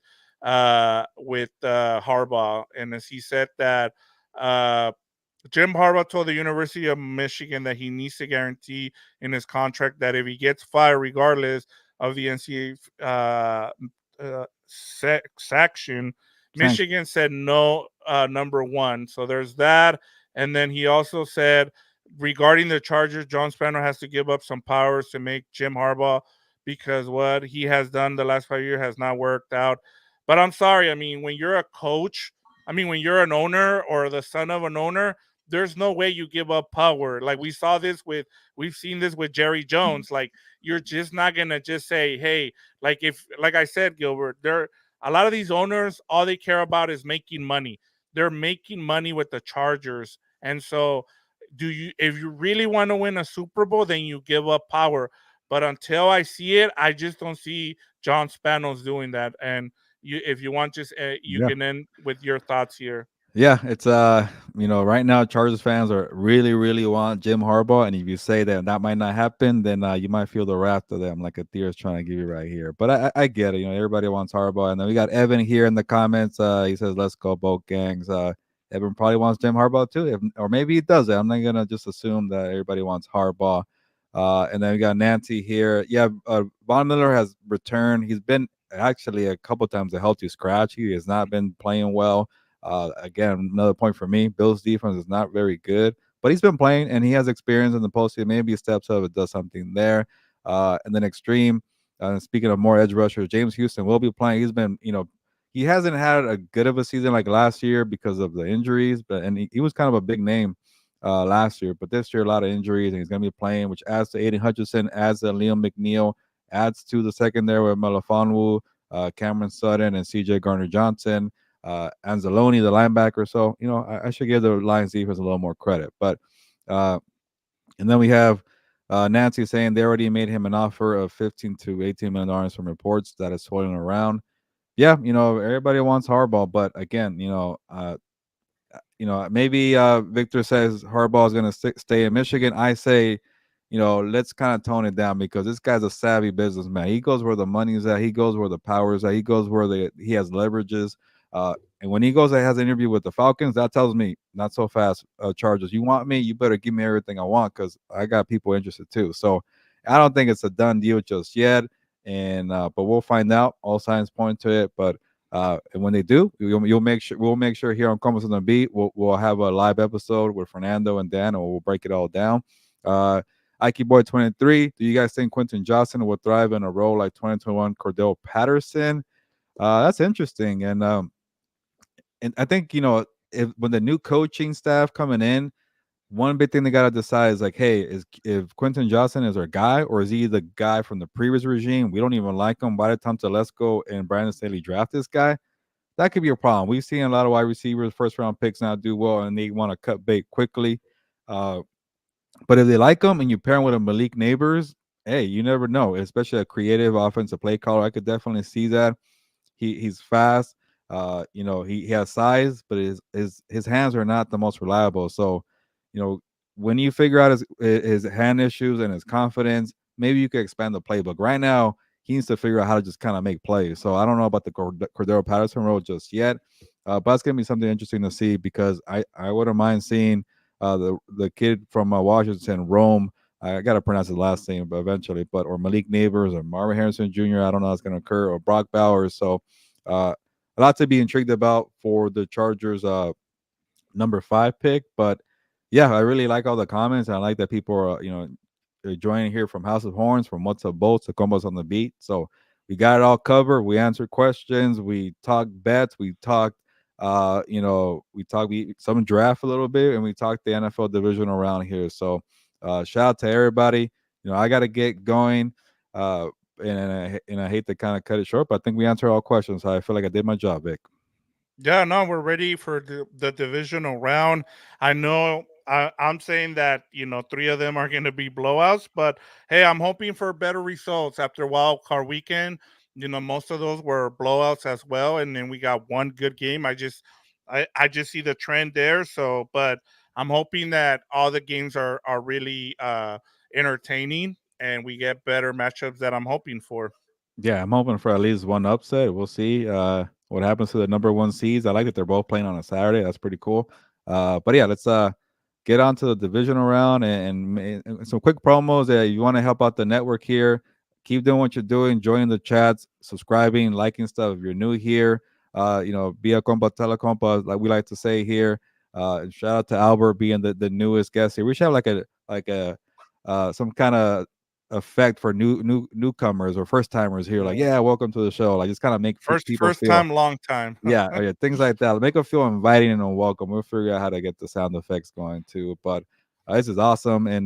Harbaugh, and as he said that uh Jim Harbaugh told the University of Michigan that he needs to guarantee in his contract that if he gets fired, regardless of the NCAA section, Thanks. Michigan said no, number one. So there's that. And then he also said regarding the Chargers, John Spano has to give up some powers to make Jim Harbaugh, because what he has done the last 5 years has not worked out. But I'm sorry. I mean, when you're a coach, when you're an owner or the son of an owner, there's no way you give up power. Like we've seen this with Jerry Jones. Like you're just not gonna just say, hey, like I said, Gilbert, there a lot of these owners, all they care about is making money. They're making money with the Chargers. And so if you really want to win a Super Bowl, then you give up power. But until I see it, I just don't see John Spanos doing that. And if you want, just you Yeah. can end with your thoughts here. Yeah, it's right now Chargers fans are really, really want Jim Harbaugh, and if you say that that might not happen, then you might feel the wrath of them, like a deer is trying to give you right here. But I get it. Everybody wants Harbaugh, and then we got Evan here in the comments. He says, "Let's go, both gangs." Evan probably wants Jim Harbaugh too, or maybe he doesn't. I'm not gonna just assume that everybody wants Harbaugh. And then we got Nancy here. Yeah, Von Miller has returned. He's been actually a couple times a healthy scratch. He has not been playing well. Again, another point for me. Bill's defense is not very good, but he's been playing and he has experience in the postseason. Maybe he steps up and does something there. And then extreme. Speaking of more edge rushers, James Houston will be playing. He's been, he hasn't had a good of a season like last year because of the injuries, but and he was kind of a big name last year. But this year, a lot of injuries, and he's going to be playing, which adds to Aiden Hutchinson, adds to Liam McNeil, adds to the secondary with Melifonwu, Cameron Sutton, and C.J. Garner Johnson, Anzalone, the linebacker. So I should give the Lions defense a little more credit. But and then we have Nancy saying they already made him an offer of $15 to $18 million from reports that is swirling around. Yeah, everybody wants Harbaugh, but again, maybe Victor says Harbaugh is going to stay in Michigan. I say, let's kind of tone it down because this guy's a savvy businessman. He goes where the money's at. He goes where the power is at. He goes where he has leverages. And when he goes and has an interview with the Falcons, that tells me not so fast, Chargers. You want me? You better give me everything I want because I got people interested too. So I don't think it's a done deal just yet. And but we'll find out. All signs point to it, but and when they do, you'll make sure we'll make sure here on Compas on the Beat we'll have a live episode with Fernando and Dan, and we'll break it all down. Ike Boy 23. Do you guys think Quentin Johnson will thrive in a role like 2021 Cordell Patterson? That's interesting, and I think if when the new coaching staff coming in, one big thing they gotta decide is like, hey, is if Quentin Johnson is our guy, or is he the guy from the previous regime? We don't even like him. By the time Telesco and Brandon Staley draft this guy, that could be a problem. We've seen a lot of wide receivers, first round picks not do well, and they want to cut bait quickly. Uh, but if they like him and you pair him with a Malik Neighbors, hey, you never know. Especially a creative offensive play caller, I could definitely see that. He's fast. He has size, but his hands are not the most reliable. So, you know, when you figure out his hand issues and his confidence, maybe you could expand the playbook. Right now, he needs to figure out how to just kind of make plays. So I don't know about the Cordero Patterson role just yet, but it's gonna be something interesting to see because I wouldn't mind seeing the kid from Washington, Rome. I gotta pronounce his last name, but eventually, or Malik Neighbors or Marvin Harrison Jr. I don't know how it's gonna occur, or Brock Bowers. So a lot to be intrigued about for the Chargers number 5 pick. But yeah, I really like all the comments. I like that people are joining here from House of Horns, from What's Up Bolts to Combos on the Beat. So we got it all covered. We answered questions. We talked bets. We talked some draft a little bit, and we talked the NFL divisional round here. So shout out to everybody. I got to get going. And I hate to kind of cut it short, but I think we answered all questions. So I feel like I did my job, Vic. Yeah, no, we're ready for the divisional round. I know I'm saying that, three of them are going to be blowouts, but hey, I'm hoping for better results after wild card weekend. Most of those were blowouts as well. And then we got one good game. I just see the trend there. So, but I'm hoping that all the games are really entertaining and we get better matchups that I'm hoping for. Yeah, I'm hoping for at least one upset. We'll see what happens to the number 1 seeds. I like that they're both playing on a Saturday. That's pretty cool. But yeah, let's get on to the divisional round and some quick promos. You want to help out the network here. Keep doing what you're doing, joining the chats, subscribing, liking stuff. If you're new here, be a compa, telecompa, like we like to say here. And shout out to Albert being the newest guest here. We should have like a some kind of effect for newcomers or first timers here. Like, Yeah. yeah, welcome to the show. Like, just kind of make people First feel, time, long time. yeah, things like that. Make them feel inviting and welcome. We'll figure out how to get the sound effects going too. But this is awesome. And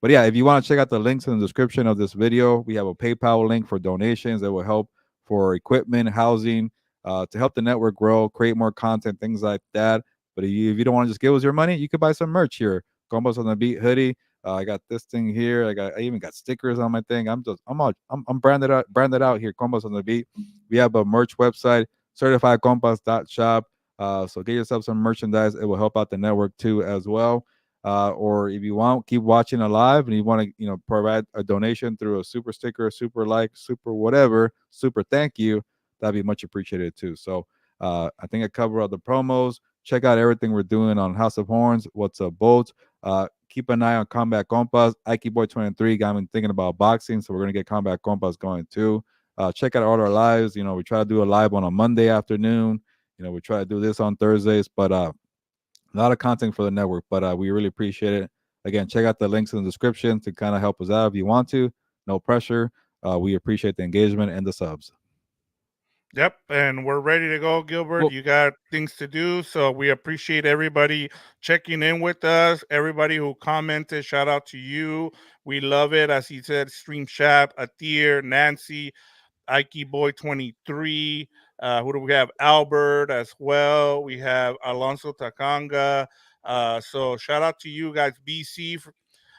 but yeah, if you want to check out the links in the description of this video, we have a PayPal link for donations that will help for equipment, housing, to help the network grow, create more content, things like that. But if you don't want to just give us your money, you could buy some merch here. Combos on the Beat hoodie. I got this thing here. I even got stickers on my thing. I'm branded out here. Combos on the Beat. We have a merch website, certifiedcompas.shop. So get yourself some merchandise. It will help out the network too as well. Or if you want, keep watching it live and you want to, provide a donation through a super sticker, super like, super whatever, super thank you, that'd be much appreciated too. So I think I covered all the promos. Check out everything we're doing on House of Horns, What's Up Bolts. Keep an eye on Combat Compas. Ike Boy 23 got me thinking about boxing, so we're gonna get Combat Compas going too. Check out all our lives. We try to do a live on a Monday afternoon. We try to do this on Thursdays, but a lot of content for the network. But we really appreciate it. Again, check out the links in the description to kind of help us out if you want to. No pressure. We appreciate the engagement and the subs. Yep, and we're ready to go, Gilbert. Well, You got things to do, so we appreciate everybody checking in with us. Everybody who commented, shout out to you. We love it. As he said, Stream Shap, Atir, Nancy, Ike Boy 23. Who do we have? Albert as well. We have Alonso Takanga. So shout out to you guys, BC,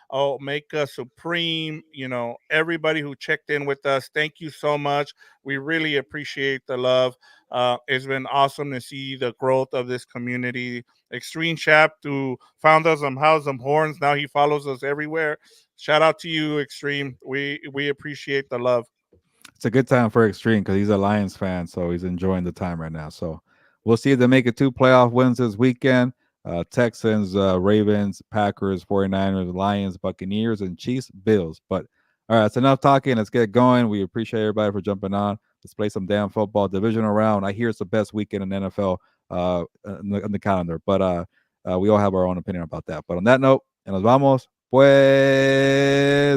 Omega Supreme, everybody who checked in with us. Thank you so much. We really appreciate the love. It's been awesome to see the growth of this community. Extreme Chap, who found us on House of Horns. Now he follows us everywhere. Shout out to you, Extreme. We appreciate the love. it's a good time for Extreme because he's a Lions fan, so he's enjoying the time right now. So we'll see if they make it 2 playoff wins this weekend. Texans, Ravens, Packers, 49ers, Lions, Buccaneers, and Chiefs, Bills. But all right, it's enough talking. Let's get going. We appreciate everybody for jumping on. Let's play some damn football. Divisional round. I hear it's the best weekend in NFL in the calendar. But we all have our own opinion about that. But on that note, and nos vamos, pues.